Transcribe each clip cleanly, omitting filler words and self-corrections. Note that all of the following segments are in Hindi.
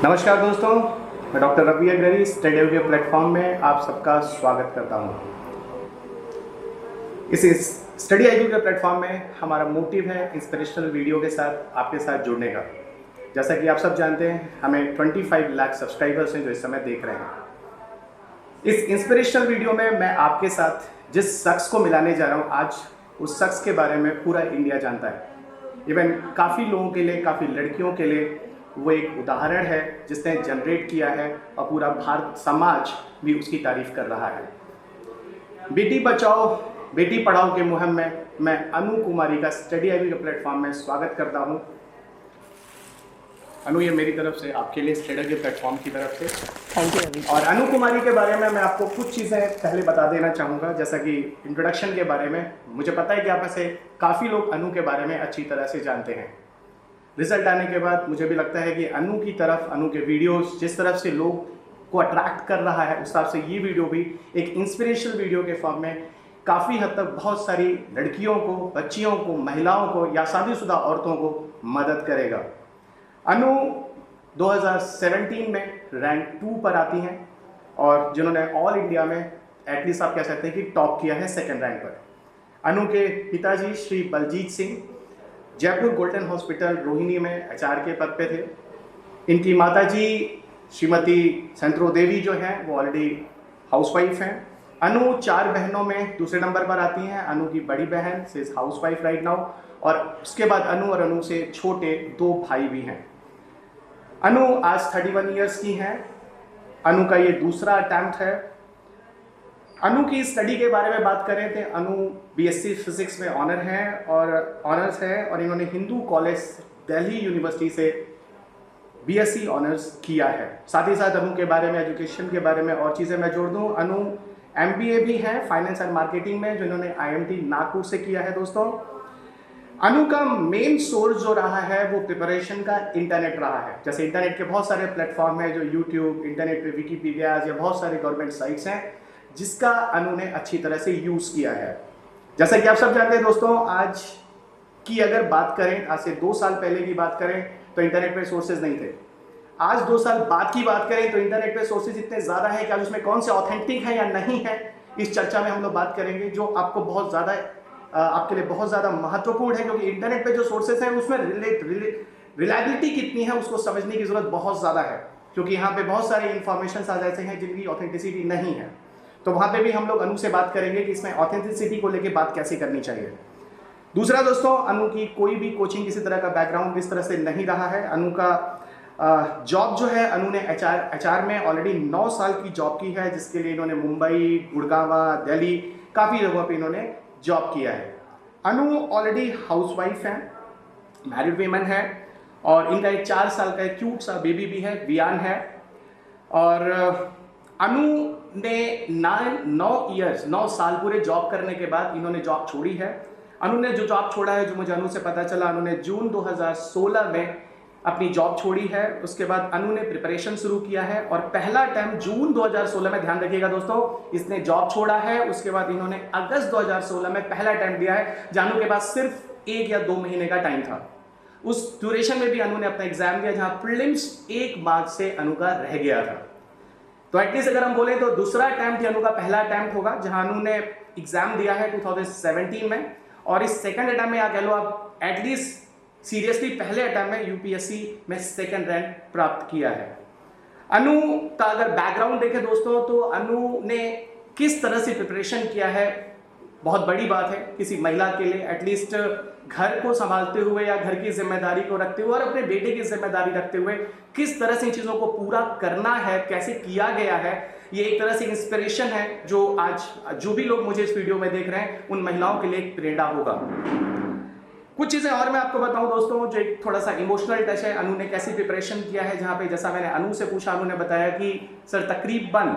नमस्कार दोस्तों, मैं डॉक्टर रवि अग्ररी स्टडी के प्लेटफॉर्म में आप सबका स्वागत करता हूं। इस स्टडी आईक्यू के प्लेटफॉर्म में हमारा मोटिव है इंस्पिरेशनल वीडियो के साथ आपके साथ जुड़ने का। जैसा कि आप सब जानते हैं, हमें 25 लाख सब्सक्राइबर्स हैं जो इस समय देख रहे हैं। इस इंस्पिरेशनल वीडियो में मैं आपके साथ जिस शख्स को मिलाने जा रहा हूँ, आज उस शख्स के बारे में पूरा इंडिया जानता है। इवन काफ़ी लोगों के लिए, काफ़ी लड़कियों के लिए वो एक उदाहरण है जिसने जनरेट किया है और पूरा भारत समाज भी उसकी तारीफ कर रहा है। बेटी बचाओ बेटी पढ़ाओ के मुहिम में मैं अनु कुमारी का स्टडी आईवी के प्लेटफॉर्म में स्वागत करता हूं। अनु, ये मेरी तरफ से आपके लिए स्टडी के प्लेटफॉर्म की तरफ से थैंक यू रवि। और अनु कुमारी के बारे में मैं आपको कुछ चीज़ें पहले बता देना चाहूँगा। जैसा कि इंट्रोडक्शन के बारे में मुझे पता है कि आप में से काफ़ी लोग अनु के बारे में अच्छी तरह से जानते हैं। रिजल्ट आने के बाद मुझे भी लगता है कि अनु की तरफ, अनु के वीडियोस जिस तरफ से लोग को अट्रैक्ट कर रहा है, उस हिसाब से ये वीडियो भी एक इंस्पिरेशनल वीडियो के फॉर्म में काफ़ी हद तक बहुत सारी लड़कियों को, बच्चियों को, महिलाओं को या शादीशुदा औरतों को मदद करेगा। अनु 2017 में रैंक 2 पर आती हैं और जिन्होंने ऑल इंडिया में एटलीस्ट आप कह सकते हैं कि टॉप किया है, सेकेंड रैंक पर। अनु के पिताजी श्री बलजीत सिंह जयपुर गोल्डन हॉस्पिटल रोहिणी में एचआर के पद पे थे। इनकी माताजी श्रीमती संतरो देवी जो हैं वो ऑलरेडी हाउसवाइफ हैं। अनु 4 बहनों में दूसरे नंबर पर आती हैं। अनु की बड़ी बहन से हाउसवाइफ राइट नाउ, और उसके बाद अनु और अनु से छोटे 2 भाई भी हैं। अनु आज 31 ईयर्स की हैं। अनु का ये दूसरा अटैम्प्ट है। अनु की स्टडी के बारे में बात करें तो अनु बीएससी फिजिक्स में ऑनर्स है और इन्होंने हिंदू कॉलेज दिल्ली यूनिवर्सिटी से बीएससी ऑनर्स किया है। साथ ही साथ अनु के बारे में, एजुकेशन के बारे में और चीज़ें मैं जोड़ दूं, अनु एमबीए भी है फाइनेंस एंड मार्केटिंग में, जो इन्होंने आईएमटी नागपुर से किया है। दोस्तों, अनु का मेन सोर्स जो रहा है वो प्रिपरेशन का इंटरनेट रहा है। जैसे इंटरनेट के बहुत सारे प्लेटफॉर्म है, जो यूट्यूब, इंटरनेट पे विकीपीडिया या बहुत सारे गवर्नमेंट साइट्स हैं जिसका अनु ने अच्छी तरह से यूज़ किया है। जैसा कि आप सब जानते हैं दोस्तों, आज की अगर बात करें, आज से 2 साल पहले की बात करें तो इंटरनेट पे सोर्सेज नहीं थे। आज 2 साल बाद की बात करें तो इंटरनेट पे सोर्सेज इतने ज़्यादा है कि आज उसमें कौन से ऑथेंटिक है या नहीं है, इस चर्चा में हम लोग बात करेंगे, जो आपको बहुत ज़्यादा आपके लिए बहुत ज़्यादा महत्वपूर्ण है। क्योंकि इंटरनेट पे जो सोर्सेज हैं उसमें रिलायबिलिटी कितनी है उसको समझने की ज़रूरत बहुत ज़्यादा है, क्योंकि यहाँ पे बहुत सारे इंफॉर्मेशन आ जाते हैं जिनकी ऑथेंटिसिटी नहीं है। तो वहाँ पे भी हम लोग अनु से बात करेंगे कि इसमें ऑथेंटिसिटी को लेके बात कैसे करनी चाहिए। दूसरा दोस्तों, अनु की कोई भी कोचिंग, किसी तरह का बैकग्राउंड इस तरह से नहीं रहा है। अनु का जॉब जो है, अनु ने एचआर में ऑलरेडी 9 साल की जॉब की है, जिसके लिए इन्होंने मुंबई, गुड़गांव, दिल्ली काफ़ी जगहों पे इन्होंने जॉब किया है। अनु ऑलरेडी हाउसवाइफ है, मैरिड वीमन है और इनका एक 4 साल का क्यूट सा बेबी भी है, वियान है। और अनु ने 9 साल पूरे जॉब करने के बाद इन्होंने जॉब छोड़ी है। अनु ने जो जॉब छोड़ा है, जो मुझे अनु से पता चला, अनु ने जून 2016 में अपनी जॉब छोड़ी है। उसके बाद अनु ने प्रिपरेशन शुरू किया है और पहला टाइम जून 2016 में, ध्यान रखिएगा दोस्तों, इसने जॉब छोड़ा है। उसके बाद इन्होंने अगस्त 2016 में पहला टाइम दिया है, जहाँ अनु के पास सिर्फ 1 या 2 महीने का टाइम था। उस ड्यूरेशन में भी अनु ने अपना एग्जाम दिया, जहाँ प्रीलिम्स 1 मार्च से अनु का रह गया था। तो एटलीस्ट अगर हम बोले तो दूसरा अटैम्प्ट अनु का पहला अटैम्प्ट होगा, जहां अनु ने एग्जाम दिया है 2017 में, और इस सेकंड अटैम्प्ट में या कह लो आप एटलीस्ट सीरियसली पहले अटैम्प्ट में यूपीएससी में सेकंड रैंक प्राप्त किया है। अनु का अगर बैकग्राउंड देखें दोस्तों, तो अनु ने किस तरह से प्रिपरेशन किया है, बहुत बड़ी बात है किसी महिला के लिए। एटलीस्ट घर को संभालते हुए या घर की जिम्मेदारी को रखते हुए और अपने बेटे की जिम्मेदारी रखते हुए किस तरह से इन चीज़ों को पूरा करना है, कैसे किया गया है, ये एक तरह से इंस्पिरेशन है, जो आज जो भी लोग मुझे इस वीडियो में देख रहे हैं उन महिलाओं के लिए एक प्रेरणा होगा। कुछ चीज़ें और मैं आपको बताऊं दोस्तों, जो एक थोड़ा सा इमोशनल टच है। अनु ने कैसी प्रिपरेशन किया है, जहाँ पे जैसा मैंने अनु से पूछा, अनु ने बताया कि सर तकरीबन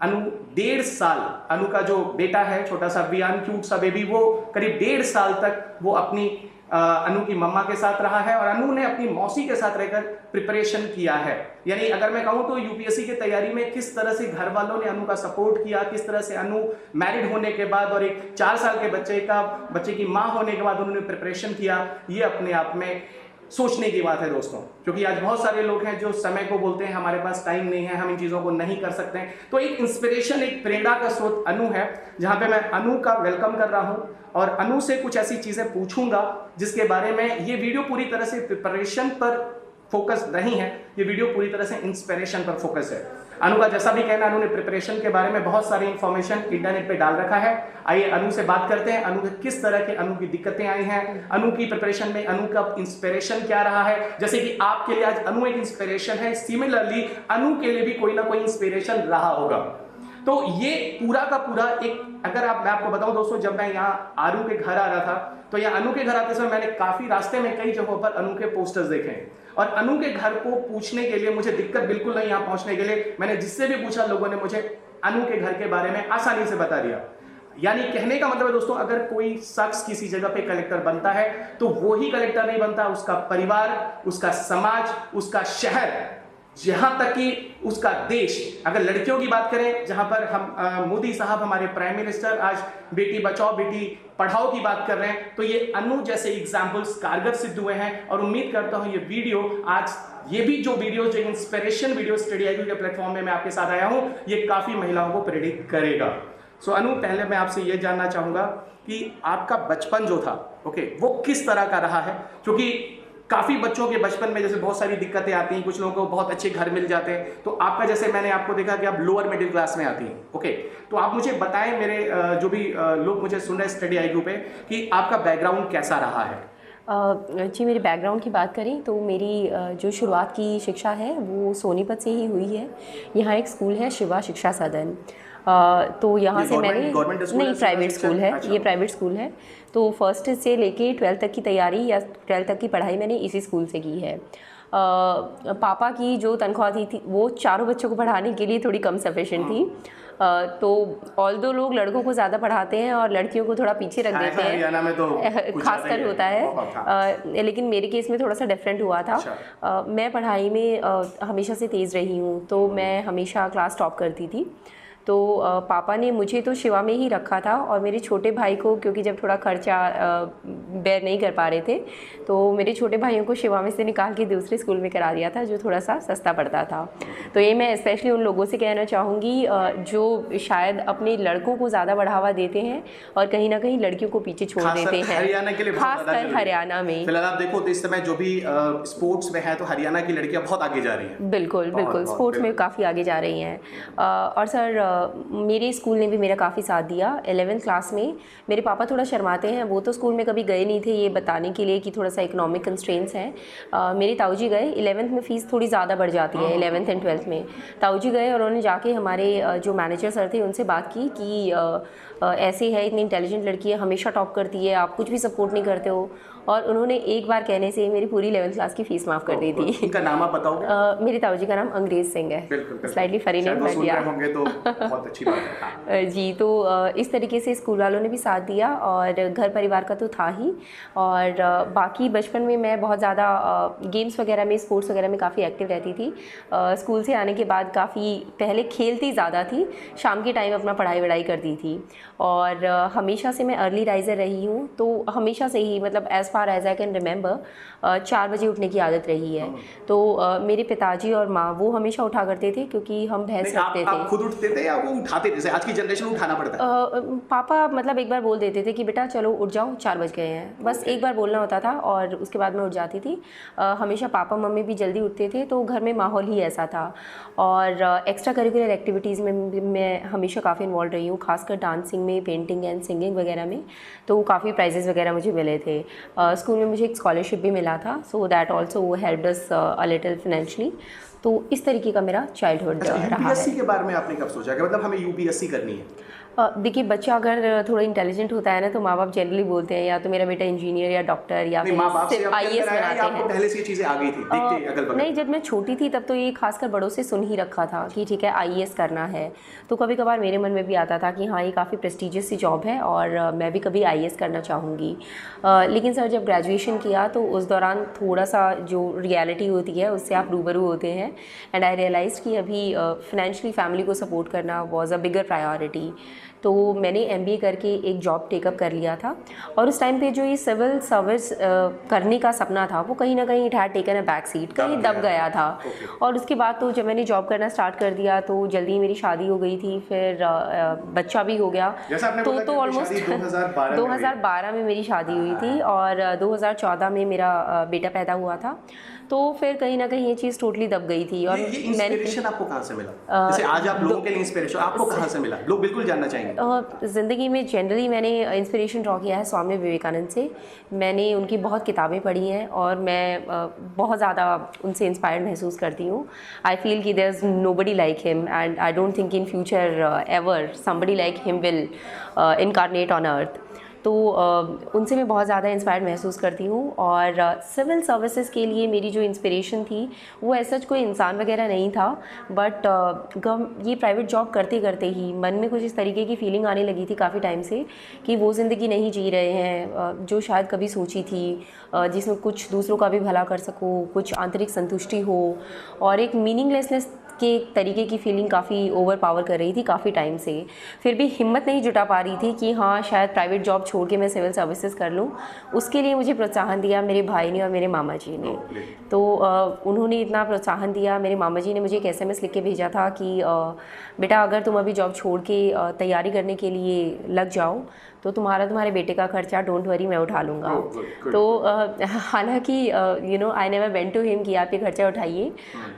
अनु 1.5 साल, अनु का जो बेटा है छोटा सा वियान, क्यूट सा बेबी, वो करीब 1.5 साल तक वो अपनी अनु की मम्मा के साथ रहा है और अनु ने अपनी मौसी के साथ रहकर प्रिपरेशन किया है। यानी अगर मैं कहूँ तो यूपीएससी की तैयारी में किस तरह से घर वालों ने अनु का सपोर्ट किया, किस तरह से अनु मैरिड होने के बाद और एक 4 साल के बच्चे की माँ होने के बाद उन्होंने प्रिपरेशन किया, ये अपने आप में सोचने की बात है दोस्तों, क्योंकि आज बहुत सारे लोग हैं जो समय को बोलते हैं हमारे पास टाइम नहीं है, हम इन चीज़ों को नहीं कर सकते हैं। तो एक इंस्पिरेशन, एक प्रेरणा का स्रोत अनु है, जहाँ पे मैं अनु का वेलकम कर रहा हूँ और अनु से कुछ ऐसी चीज़ें पूछूंगा जिसके बारे में ये वीडियो पूरी तरह से प्रिपरेशन पर फोकस नहीं है, ये वीडियो पूरी तरह से इंस्पिरेशन पर फोकस है। अनु का जैसा भी कहना, अनु ने प्रिपरेशन के बारे में बहुत सारी इंफॉर्मेशन इंटरनेट पे डाल रखा है। आइए अनु से बात करते हैं, अनु के किस तरह के अनु की दिक्कतें आई हैं, अनु की प्रिपरेशन में अनु का इंस्पिरेशन क्या रहा है। जैसे कि आपके लिए आज अनु एक इंस्पिरेशन है, सिमिलरली अनु के लिए भी कोई ना कोई इंस्पिरेशन रहा होगा। तो ये पूरा का पूरा एक, अगर मैं आपको बताऊं दोस्तों, जब मैं यहाँ आरू के घर आ रहा था तो यहाँ अनु के घर आते समय मैंने काफी रास्ते में कई जगहों पर अनु के पोस्टर्स देखे हैं और अनु के घर को पूछने के लिए मुझे दिक्कत बिल्कुल नहीं, यहाँ पहुंचने के लिए मैंने जिससे भी पूछा लोगों ने मुझे अनु के घर के बारे में आसानी से बता दिया। यानी कहने का मतलब है दोस्तों, अगर कोई शख्स किसी जगह पे कलेक्टर बनता है तो वो ही कलेक्टर नहीं बनता, उसका परिवार, उसका समाज, उसका शहर, जहां तक कि उसका देश। अगर लड़कियों की बात करें, जहां पर हम मोदी साहब हमारे प्राइम मिनिस्टर आज बेटी बचाओ बेटी पढ़ाओ की बात कर रहे हैं, तो ये अनु जैसे एग्जाम्पल्स कारगर सिद्ध हुए हैं। और उम्मीद करता हूं ये वीडियो आज, ये भी जो वीडियो, जो इंस्पिरेशन वीडियो स्टडी आईक्यू के प्लेटफॉर्म में मैं आपके साथ आया हूं, ये काफी महिलाओं को प्रेरित करेगा। सो अनु, पहले मैं आपसे ये जानना चाहूंगा कि आपका बचपन जो था, वो किस तरह का रहा है? क्योंकि काफी बच्चों के बचपन में जैसे बहुत सारी दिक्कतें आती हैं, कुछ लोगों को बहुत अच्छे घर मिल जाते हैं, तो आपका, जैसे मैंने आपको देखा कि आप लोअर मिडिल क्लास में आती हैं, तो आप मुझे बताएं, मेरे जो भी लोग मुझे सुन रहे हैं स्टडी आईक्यू पे, कि आपका बैकग्राउंड कैसा रहा है? जी, मेरे बैकग्राउंड की बात करें तो मेरी जो शुरुआत की शिक्षा है वो सोनीपत से ही हुई है। यहाँ एक स्कूल है शिवा शिक्षा सदन, तो यहाँ से मैंने, नहीं, प्राइवेट स्कूल है। अच्छा। ये प्राइवेट स्कूल है, तो फर्स्ट से लेके 12th तक की तैयारी या 12th तक की पढ़ाई मैंने इसी स्कूल से की है। पापा की जो तनख्वाह थी वो चारों बच्चों को पढ़ाने के लिए थोड़ी कम सफिशिएंट थी। तो ऑल्दो लोग लड़कों को ज़्यादा पढ़ाते हैं और लड़कियों को थोड़ा पीछे रख देते हैं, हरियाणा में तो खासकर होता है, लेकिन मेरे केस में थोड़ा सा डिफरेंट हुआ था। मैं पढ़ाई में हमेशा से तेज़ रही हूँ, तो मैं हमेशा क्लास टॉप करती थी। तो पापा ने मुझे तो शिवा में ही रखा था और मेरे छोटे भाई को, क्योंकि जब थोड़ा खर्चा बेयर नहीं कर पा रहे थे, तो मेरे छोटे भाइयों को शिवा में से निकाल के दूसरे स्कूल में करा दिया था जो थोड़ा सा सस्ता पड़ता था। तो ये मैं स्पेशली उन लोगों से कहना चाहूँगी जो शायद अपने लड़कों को ज़्यादा बढ़ावा देते हैं और कहीं ना कहीं लड़कियों को पीछे छोड़ देते हैं, हरियाणा के लिए, खासकर हरियाणा में। फिलहाल आप देखो तो इस समय जो भी स्पोर्ट्स में है, तो हरियाणा की लड़कियाँ बहुत आगे जा रही हैं। बिल्कुल बिल्कुल, स्पोर्ट्स में काफ़ी आगे जा रही हैं। और सर, मेरे स्कूल ने भी मेरा काफ़ी साथ दिया। 11th क्लास में मेरे पापा थोड़ा शर्माते हैं, वो तो स्कूल में कभी गए नहीं थे ये बताने के लिए कि थोड़ा सा इकोनॉमिक कंस्ट्रेंट्स हैं। मेरे ताऊजी गए, 11th में फ़ीस थोड़ी ज़्यादा बढ़ जाती है 11th एंड 12th में। ताऊजी गए और उन्होंने जाके हमारे जो मैनेजर सर थे उनसे बात की कि ऐसे है, इतनी इंटेलिजेंट लड़की है, हमेशा टॉप करती है, आप कुछ भी सपोर्ट नहीं करते हो। और उन्होंने एक बार कहने से मेरी पूरी 11th क्लास की फ़ीस माफ़ कर दी थी। उनका नाम आप बताओगे? मेरे ताऊजी का नाम अंग्रेज़ सिंह है। स्लाइटली फनी नेम बट या तो बहुत अच्छी बात है। जी, तो इस तरीके से स्कूल वालों ने भी साथ दिया और घर परिवार का तो था ही। और बाकी बचपन में मैं बहुत ज़्यादा गेम्स वगैरह में, स्पोर्ट्स वगैरह में काफ़ी एक्टिव रहती थी। स्कूल से आने के बाद काफ़ी पहले खेलती ज़्यादा थी, शाम के टाइम अपना पढ़ाई वढ़ाई करती थी। और हमेशा से मैं अर्ली राइज़र रही हूँ, तो हमेशा से ही, मतलब as far as I can remember, 4 बजे उठने की आदत रही है। तो मेरे पिताजी और माँ वो हमेशा उठा करते थे, क्योंकि हम भैंस रखते थे। आप खुद उठते थे या वो उठाते थे? जैसे आज की जनरेशन में उठाना पड़ता है। पापा मतलब एक बार बोल देते थे कि बेटा चलो उठ जाओ, 4 बज गए हैं, बस एक बार बोलना होता था और उसके बाद मैं उठ जाती थी। हमेशा पापा मम्मी भी जल्दी उठते थे, तो घर में माहौल ही ऐसा था। और एक्स्ट्रा करिकुलर एक्टिविटीज़ में मैं हमेशा काफ़ी इन्वॉल्व रही हूँ, खासकर डांसिंग में, पेंटिंग एंड सिंगिंग वगैरह में। तो काफ़ी प्राइजेज़ वगैरह मुझे मिले थे। स्कूल में मुझे एक स्कॉलरशिप भी मिला था, so that also helped us a little financially. तो इस तरीके का मेरा चाइल्डहुड रहा है। यूपीएससी के बारे में आपने कब सोचा कि मतलब हमें यूपीएससी करनी है? देखिए, बच्चा अगर थोड़ा इंटेलिजेंट होता है ना, तो माँ बाप जनरली बोलते हैं या तो मेरा बेटा इंजीनियर या डॉक्टर या फिर IAS बनाते हैं। पहले से ये चीज़ें आ गई थी देखते अगल बगल? नहीं, जब मैं छोटी थी तब तो ये खासकर बड़ों से सुन ही रखा था कि ठीक है IAS करना है। तो कभी कभार मेरे मन में भी आता था कि हाँ, ये काफ़ी प्रेस्टिजियस सी जॉब है और मैं भी कभी IAS करना चाहूँगी। लेकिन सर, जब ग्रेजुएशन किया तो उस दौरान थोड़ा सा जो रियलिटी होती है उससे आप रूबरू होते हैं। एंड आई रियलाइज़ कि अभी फाइनेंशियली फैमिली को सपोर्ट करना वॉज अ बिगर प्रायोरिटी। तो मैंने MBA करके एक जॉब टेकअप कर लिया था और उस टाइम पे जो ये सिविल सर्विस करने का सपना था वो कहीं ना कहीं it had taken a back seat, कहीं दब गया था। और उसके बाद तो जब मैंने जॉब करना स्टार्ट कर दिया तो जल्दी मेरी शादी हो गई थी, फिर बच्चा भी हो गया। तो ऑलमोस्ट 2012 में मेरी शादी हुई थी और 2014 में मेरा बेटा पैदा हुआ था। तो फिर कहीं ना कहीं ये चीज़ टोटली दब गई थी। और ये इंस्पिरेशन आपको कहाँ से मिला? जैसे आज आप लोगों के लिए इंस्पिरेशन आपको कहाँ से मिला? लोग बिल्कुल जानना चाहेंगे। ज़िंदगी में जनरली मैंने इंस्पिरेशन ड्रॉ किया है स्वामी विवेकानंद से। मैंने उनकी बहुत किताबें पढ़ी हैं और मैं बहुत ज़्यादा उनसे इंस्पायर्ड महसूस करती हूँ। आई फील कि there is nobody like him and I don't think in future ever somebody like him will incarnate on earth. तो उनसे मैं बहुत ज़्यादा इंस्पायर्ड महसूस करती हूँ। और सिविल सर्विसेज के लिए मेरी जो इंस्पिरेशन थी वो ऐसा कोई इंसान वगैरह नहीं था, बट ये प्राइवेट जॉब करते करते ही मन में कुछ इस तरीके की फीलिंग आने लगी थी काफ़ी टाइम से कि वो ज़िंदगी नहीं जी रहे हैं जो शायद कभी सोची थी, जिसमें कुछ दूसरों का भी भला कर सकूँ, कुछ आंतरिक संतुष्टि हो, और एक मीनिंगलेसनेस के तरीके की फीलिंग काफ़ी ओवर पावर कर रही थी काफ़ी टाइम से। फिर भी हिम्मत नहीं जुटा पा रही थी कि हाँ शायद प्राइवेट जॉब छोड़ के मैं सिविल सर्विसेज कर लूँ। उसके लिए मुझे प्रोत्साहन दिया मेरे भाई ने और मेरे मामा जी ने। तो उन्होंने इतना प्रोत्साहन दिया। मेरे मामा जी ने मुझे एक SMS लिख के भेजा था कि बेटा अगर तुम अभी जॉब छोड़ के तैयारी करने के लिए लग जाओ तो तुम्हारे बेटे का खर्चा डोंट वरी मैं उठा लूँगा। तो हालांकि I never went to him कि आप ये खर्चा उठाइए,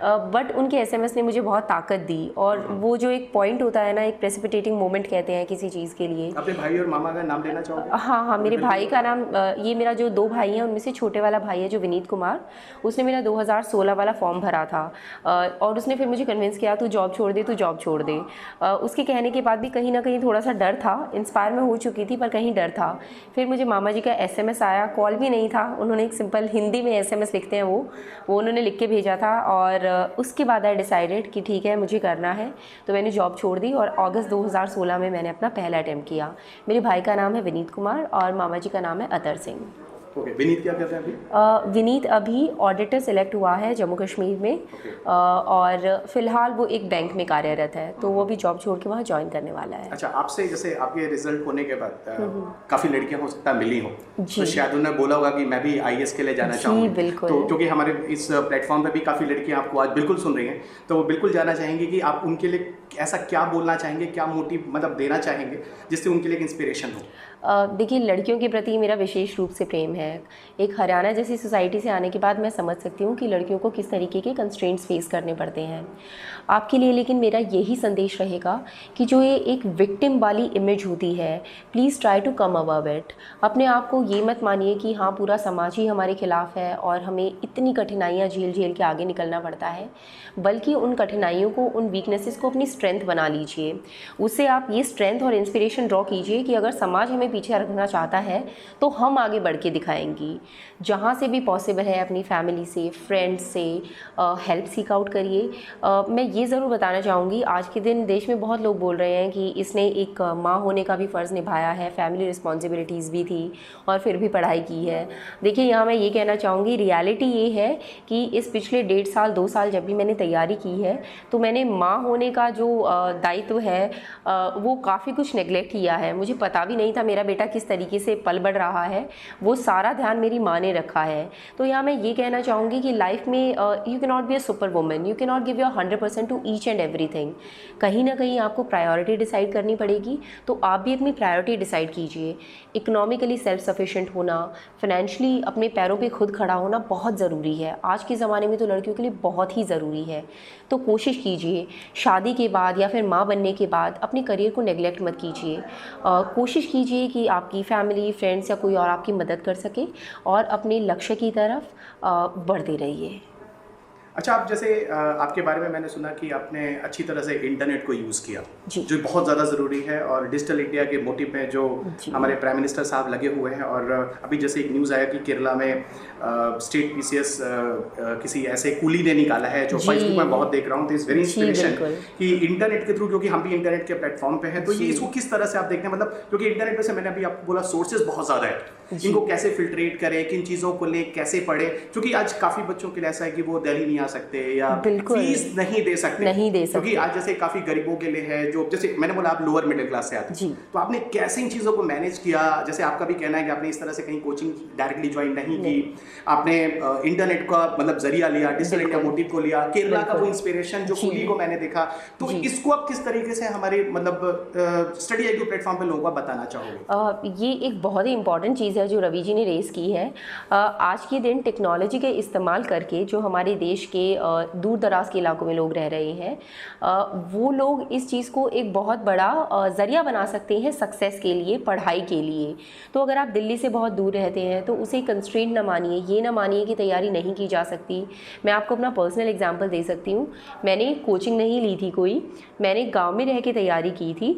बट उनके SMS ने मुझे बहुत ताकत दी। और वो जो एक पॉइंट होता है ना, एक प्रेसिपिटेटिंग मोमेंट कहते हैं किसी चीज़ के लिए। अपने भाई और मामा का नाम लेना चाहोगे? हाँ, मेरे भाई का नाम ये मेरा जो 2 भाई हैं उनमें से छोटे वाला भाई है जो विनीत कुमार, उसने मेरा 2016 वाला फॉर्म भरा था और उसने फिर मुझे कन्विंस किया तू जॉब छोड़ दे। उसके कहने के बाद भी कहीं ना कहीं थोड़ा सा डर था, इंस्पायर मैं हो चुकी थी पर कहीं डर था। फिर मुझे मामा जी का SMS आया, कॉल भी नहीं था, उन्होंने एक सिंपल हिंदी में SMS लिखते हैं वो उन्होंने लिख के भेजा था। और उसके बाद आई डिसाइडेड कि ठीक है मुझे करना है। तो मैंने जॉब छोड़ दी और अगस्त 2016 में मैंने अपना पहला अटैम्प्ट किया। मेरे भाई का नाम है विनीत कुमार और मामा जी का नाम है अतर सिंह। ओके, विनीत क्या करते हैं अभी? विनीत अभी ऑडिटर सेलेक्ट हुआ है जम्मू कश्मीर में। और फिलहाल वो एक बैंक में कार्यरत है, तो वो भी जॉब छोड़ के वहाँ ज्वाइन करने वाला है। अच्छा, आपसे जैसे आपके रिजल्ट होने के बाद काफ़ी लड़कियां हो सकता है मिली हो, तो शायद उन्होंने बोला होगा कि मैं भी IAS के लिए जाना चाहूँगी। बिल्कुल। तो क्योंकि हमारे इस प्लेटफॉर्म पे भी काफ़ी लड़कियां आपको आज बिल्कुल सुन रही हैं, तो वो बिल्कुल जानना चाहेंगी कि आप उनके लिए ऐसा क्या बोलना चाहेंगे, क्या मोटिव मतलब देना चाहेंगे जिससे उनके लिए एक इंस्पिरेशन हो। देखिए, लड़कियों के प्रति मेरा विशेष रूप से प्रेम है। एक हरियाणा जैसी सोसाइटी से आने के बाद मैं समझ सकती हूँ कि लड़कियों को किस तरीके के कंस्ट्रेंट्स फेस करने पड़ते हैं आपके लिए। लेकिन मेरा यही संदेश रहेगा कि जो ये एक विक्टिम वाली इमेज होती है, please try to come above it. अपने आप को ये मत मानिए कि हाँ पूरा समाज ही हमारे खिलाफ है और हमें इतनी कठिनाइयाँ झेल के आगे निकलना पड़ता है, बल्कि उन कठिनाइयों को, उन वीकनेसेस को अपनी स्ट्रेंथ बना लीजिए। उससे आप ये स्ट्रेंथ और इंस्पिरेशन ड्रॉ कीजिए कि अगर समाज हमें पीछे रखना चाहता है तो हम आगे बढ़ के दिखाएंगी। जहाँ से भी पॉसिबल है अपनी फैमिली से, फ्रेंड्स से हेल्प सीक आउट करिए। मैं ये ज़रूर बताना चाहूँगी, आज के दिन देश में बहुत लोग बोल रहे हैं कि इसने एक माँ होने का भी फ़र्ज़ निभाया है, फैमिली रिस्पॉन्सिबिलिटीज़ भी थी और फिर भी पढ़ाई की है। देखिए, यहाँ मैं ये कहना चाहूँगी, रियलिटी ये है कि इस पिछले 1.5 साल 2 साल जब भी मैंने तैयारी की है तो मैंने माँ होने का जो दायित्व है वो काफ़ी कुछ नेगलेक्ट किया है। मुझे पता भी नहीं था मेरा बेटा किस तरीके से पल बढ़ रहा है, वो सारा ध्यान मेरी माँ ने रखा है। तो यहाँ मैं ये कहना चाहूँगी कि लाइफ में you can not be a super woman, you can not give your 100% to each and everything. कहीं ना कहीं आपको प्रायोरिटी डिसाइड करनी पड़ेगी, तो आप भी अपनी प्रायोरिटी डिसाइड कीजिए। इकोनॉमिकली सेल्फ सफिशिएंट होना, फाइनेंशियली अपने पैरों पे खुद खड़ा होना बहुत ज़रूरी है। आज के ज़माने में तो लड़कियों के लिए बहुत ही ज़रूरी है। तो कोशिश कीजिए शादी के बाद या फिर माँ बनने के बाद अपने करियर को नेगलेक्ट मत कीजिए। कोशिश कीजिए कि आपकी फैमिली, फ्रेंड्स या कोई और आपकी मदद कर सके और अपने लक्ष्य की तरफ बढ़ते रहिए। अच्छा, आप जैसे आपके बारे में मैंने सुना कि आपने अच्छी तरह से इंटरनेट को यूज़ किया, जो बहुत ज़्यादा ज़रूरी है, और डिजिटल इंडिया के मोटिव में जो हमारे प्राइम मिनिस्टर साहब लगे हुए हैं। और अभी जैसे एक न्यूज़ आया कि केरला में स्टेट PCS किसी ऐसे कूली ने निकाला है, जो फेसबुक में बहुत देख रहा हूँ। तो इस वेरी इंस्पिरेशन कि इंटरनेट के थ्रू, क्योंकि हम भी इंटरनेट के प्लेटफॉर्म पे हैं, तो ये इसको किस तरह से आप देखते हैं, मतलब क्योंकि इंटरनेट पे से मैंने अभी आपको बोला सोर्सेज बहुत ज़्यादा है, इनको कैसे फिल्ट्रेट करें, किन चीज़ों को लें, कैसे पढ़ें, क्योंकि आज काफ़ी बच्चों के लिए ऐसा है कि वो दिल्ली नहीं आ सकते या फीस नहीं दे सकते, क्योंकि आज जैसे काफी गरीबों के लिए है, जो जैसे मैंने बोला आप लोअर मिडिल क्लास से आते हैं, तो आपने कैसे इन चीजों को मैनेज किया? जैसे आपका भी कहना है कि आपने इस तरह से कहीं कोचिंग डायरेक्टली ज्वाइन नहीं की, आपने इंटरनेट का मतलब जरिया लिया, डिजिटल इंडिया मोटिव को लिया, केरला का वो इंस्पिरेशन जो कुली को मैंने देखा, तो इसको आप किस तरीके से हमारे मतलब स्टडी IQ प्लेटफॉर्म पे लोगों को बताना चाहोगे? ये एक बहुत ही इंपॉर्टेंट चीज़ है जो रवि जी ने रेस की है। आज के दिन टेक्नोलॉजी के इस्तेमाल करके जो हमारे देश के दूर दराज के इलाकों में लोग रह रहे हैं, वो लोग इस चीज़ को एक बहुत बड़ा ज़रिया बना सकते हैं सक्सेस के लिए, पढ़ाई के लिए। तो अगर आप दिल्ली से बहुत दूर रहते हैं तो उसे कंस्ट्रेंट ना मानिए, ये ना मानिए कि तैयारी नहीं की जा सकती। मैं आपको अपना पर्सनल एग्जांपल दे सकती हूँ। मैंने कोचिंग नहीं ली थी कोई, मैंने गांव में रह के तैयारी की थी।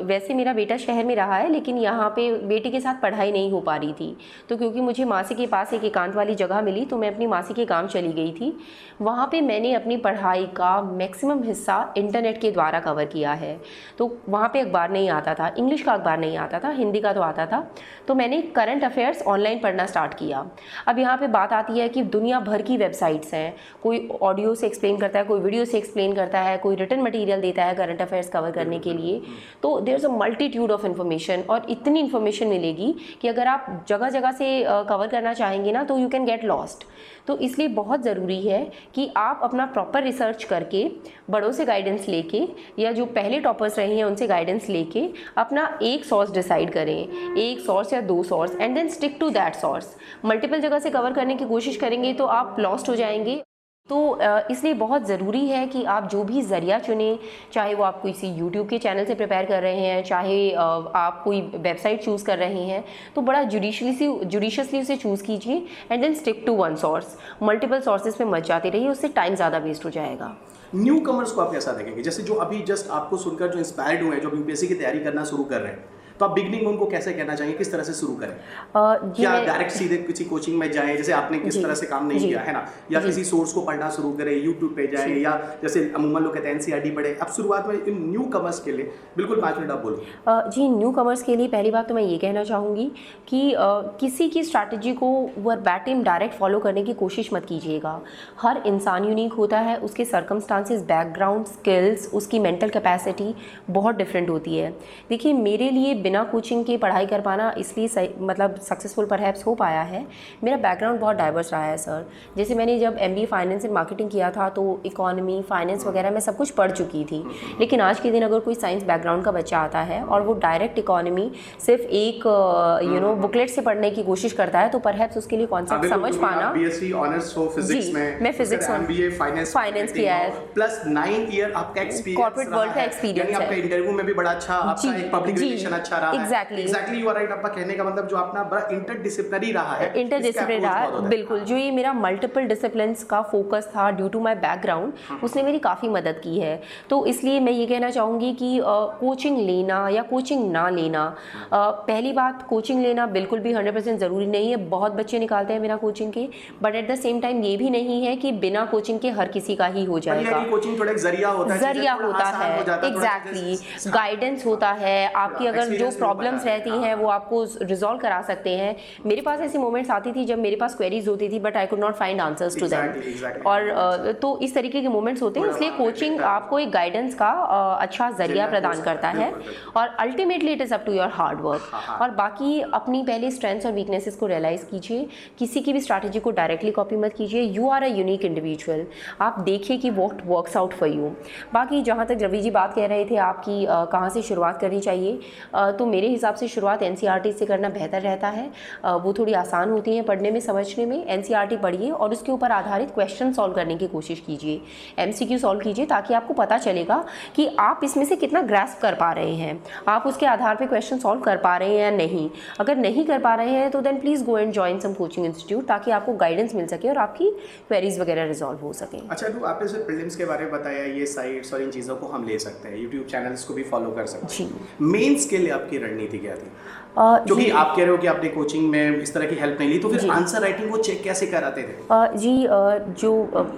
वैसे मेरा बेटा शहर में रहा है, लेकिन यहाँ पे बेटे के साथ पढ़ाई नहीं हो पा रही थी, तो क्योंकि मुझे मासी के पास एक एकांत वाली जगह मिली तो मैं अपनी मासी के गांव चली गई थी। वहाँ पे मैंने अपनी पढ़ाई का मैक्सिमम हिस्सा इंटरनेट के द्वारा कवर किया है। तो वहाँ पे अखबार नहीं आता था, इंग्लिश का अखबार नहीं आता था, हिंदी का तो आता था। तो मैंने करंट अफेयर्स ऑनलाइन पढ़ना स्टार्ट किया। अब यहाँ पे बात आती है कि दुनिया भर की वेबसाइट्स हैं, कोई ऑडियो से एक्सप्लेन करता है, कोई वीडियो से एक्सप्लेन करता है, कोई रिटन मटेरियल देता है करंट अफेयर्स कवर करने के लिए। तो there is a multitude of information, और इतनी इन्फॉर्मेशन मिलेगी कि अगर आप जगह जगह से कवर करना चाहेंगे ना तो यू कैन गेट लॉस्ट। तो इसलिए बहुत ज़रूरी है कि आप अपना प्रॉपर रिसर्च करके, बड़ों से गाइडेंस लेके, या जो पहले टॉपर्स रहे हैं उनसे गाइडेंस लेके अपना एक सोर्स डिसाइड करें, एक सोर्स या 2 source, and then stick to that source. Multiple जगह से कवर करने की कोशिश करेंगे तो आप लॉस्ट हो जाएंगे। तो इसलिए बहुत ज़रूरी है कि आप जो भी ज़रिया चुनें, चाहे वो आप किसी यूट्यूब के चैनल से प्रिपेयर कर रहे हैं, चाहे आप कोई वेबसाइट चूज़ कर रहे हैं, तो बड़ा जुडिशियसली उसे चूज़ कीजिए and then stick to one source. Multiple sources पे मत जाते रहिए, उससे टाइम ज़्यादा वेस्ट हो जाएगा। न्यू कमर्स को आप कैसा देखेंगे? जैसे जो अभी जस्ट आपको सुनकर जो इंस्पायर्ड हुए हैं, जो UPSC की तैयारी करना शुरू कर रहे हैं, तो आप बिगनिंग में उनको कैसे कहना चाहिए, किस तरह से शुरू करें? क्या डायरेक्ट सीधे किसी कोचिंग में जाएं, जैसे आपने किस तरह से काम नहीं किया है ना, या किसी सोर्स को पढ़ना शुरू करें, यूट्यूब पे जाएं, या जैसे अमूमन लोग कहते हैं NCERT पढ़े? अब शुरुआत में इन न्यू कमर्स के लिए बिल्कुल 5 मिनट आप बोलो। जी, न्यू कमर्स के लिए पहली बात तो मैं ये कहना चाहूँगी कि किसी की स्ट्रैटेजी को वर्बैटिम डायरेक्ट फॉलो करने की कोशिश मत कीजिएगा। हर इंसान यूनिक होता है, उसके सर्कमस्टांसेस, बैकग्राउंड, स्किल्स, उसकी मेंटल कैपेसिटी बहुत डिफरेंट होती है। देखिए, मेरे लिए बिना कोचिंग के पढ़ाई कर पाना इसलिए मतलब सक्सेसफुल परहैप्स हो पाया है, मेरा बैकग्राउंड बहुत डाइवर्स रहा है सर। जैसे मैंने जब MBA फाइनेंस एंड मार्केटिंग किया था तो इकोनॉमी, फाइनेंस वगैरह मैं सब कुछ पढ़ चुकी थी। लेकिन आज के दिन अगर कोई साइंस बैकग्राउंड का बच्चा आता है और वो डायरेक्ट इकोनॉमी सिर्फ एक बुकलेट से पढ़ने की कोशिश करता है, तो परहैप्स उसके लिए कॉन्सेप्ट समझ पाना। BSc ऑनर्स हो फिजिक्स में, मैं फिजिक्स MBA फाइनेंस किया है, प्लस 9 ईयर आपका एक्सपीरियंस, कॉर्पोरेट वर्ल्ड का एक्सपीरियंस है। आपका इंटरव्यू में भी बड़ा अच्छा, आपका एक पब्लिक रिलेशन अच्छा रहा है। Exactly you are right. आपका कहने का मतलब जो अपना बड़ा इंटरडिसिप्लिनरी रहा है, इंटरडिसिप्लिनरी रहा, बिल्कुल। जो ये मेरा मल्टीपल डिसिप्लिन्स का फोकस था ड्यू टू माय बैकग्राउंड, उसने मेरी काफ़ी मदद की है। तो इसलिए मैं ये कहना चाहूँगी कि कोचिंग लेना या कोचिंग ना लेना, पहली बात कोचिंग लेना बिल्कुल भी 100% ज़रूरी नहीं है। बहुत बच्चे निकालते हैं बिना कोचिंग के, but at the same time ये भी नहीं है कि बिना कोचिंग के हर किसी का ही हो जाएगा। कोचिंग थोड़ा जरिया होता है, एग्जैक्टली, गाइडेंस होता है। आपकी अगर जो प्रॉब्लम्स रहती हैं वो आपको रिजॉल्व करा सकते हैं। मेरे पास ऐसी मोमेंट्स आती थी जब मेरे पास क्वेरीज होती थी but I could not find answers to them, और तो इस तरीके के मोमेंट्स होते हैं। इसलिए कोचिंग आपको एक गाइडेंस का अच्छा जरिया प्रदान करता है, और ultimately it is up to your hard work. और बाकी अपनी पहले स्ट्रेंथ्स और वीकनेसेस को रियलाइज़ कीजिए, किसी की भी स्ट्रैटेजी को डायरेक्टली कॉपी मत कीजिए। You are a unique individual, आप देखिए कि what works out for you. बाकी जहाँ तक रवि जी बात कह रहे थे आपकी कहाँ से शुरुआत करनी चाहिए, तो मेरे हिसाब से शुरुआत NCERT से करना बेहतर रहता है। वो थोड़ी आसान होती हैं पढ़ने में, समझने में। NCERT पढ़िए और उसके ऊपर आधारित क्वेश्चन सॉल्व करने की कोशिश कीजिए, MCQ सॉल्व कीजिए, ताकि आपको पता चलेगा कि आप इसमें से कितना ग्रैस्प कर पा रहे हैं, आप उसके आधार पे क्वेश्चन सॉल्व कर पा रहे हैं या नहीं। अगर नहीं कर पा रहे हैं तो then please go and join some coaching institute, ताकि आपको गाइडेंस मिल सके और आपकी क्वेरीज वगैरह रिजॉल्व हो सके। अच्छा, तो आपने सिर्फ प्रीलिम्स के बारे में बताया, ये साइट्स और इन चीज़ों को हम ले सकते हैं, यूट्यूब चैनल्स को भी फॉलो कर सकते हैं। मेंस के लिए आपकी रणनीति क्या थी? क्योंकि आप कह रहे हो कि आपने कोचिंग में इस तरह की हेल्प नहीं ली, तो फिर आंसर राइटिंग वो चेक कैसे कराते थे? जो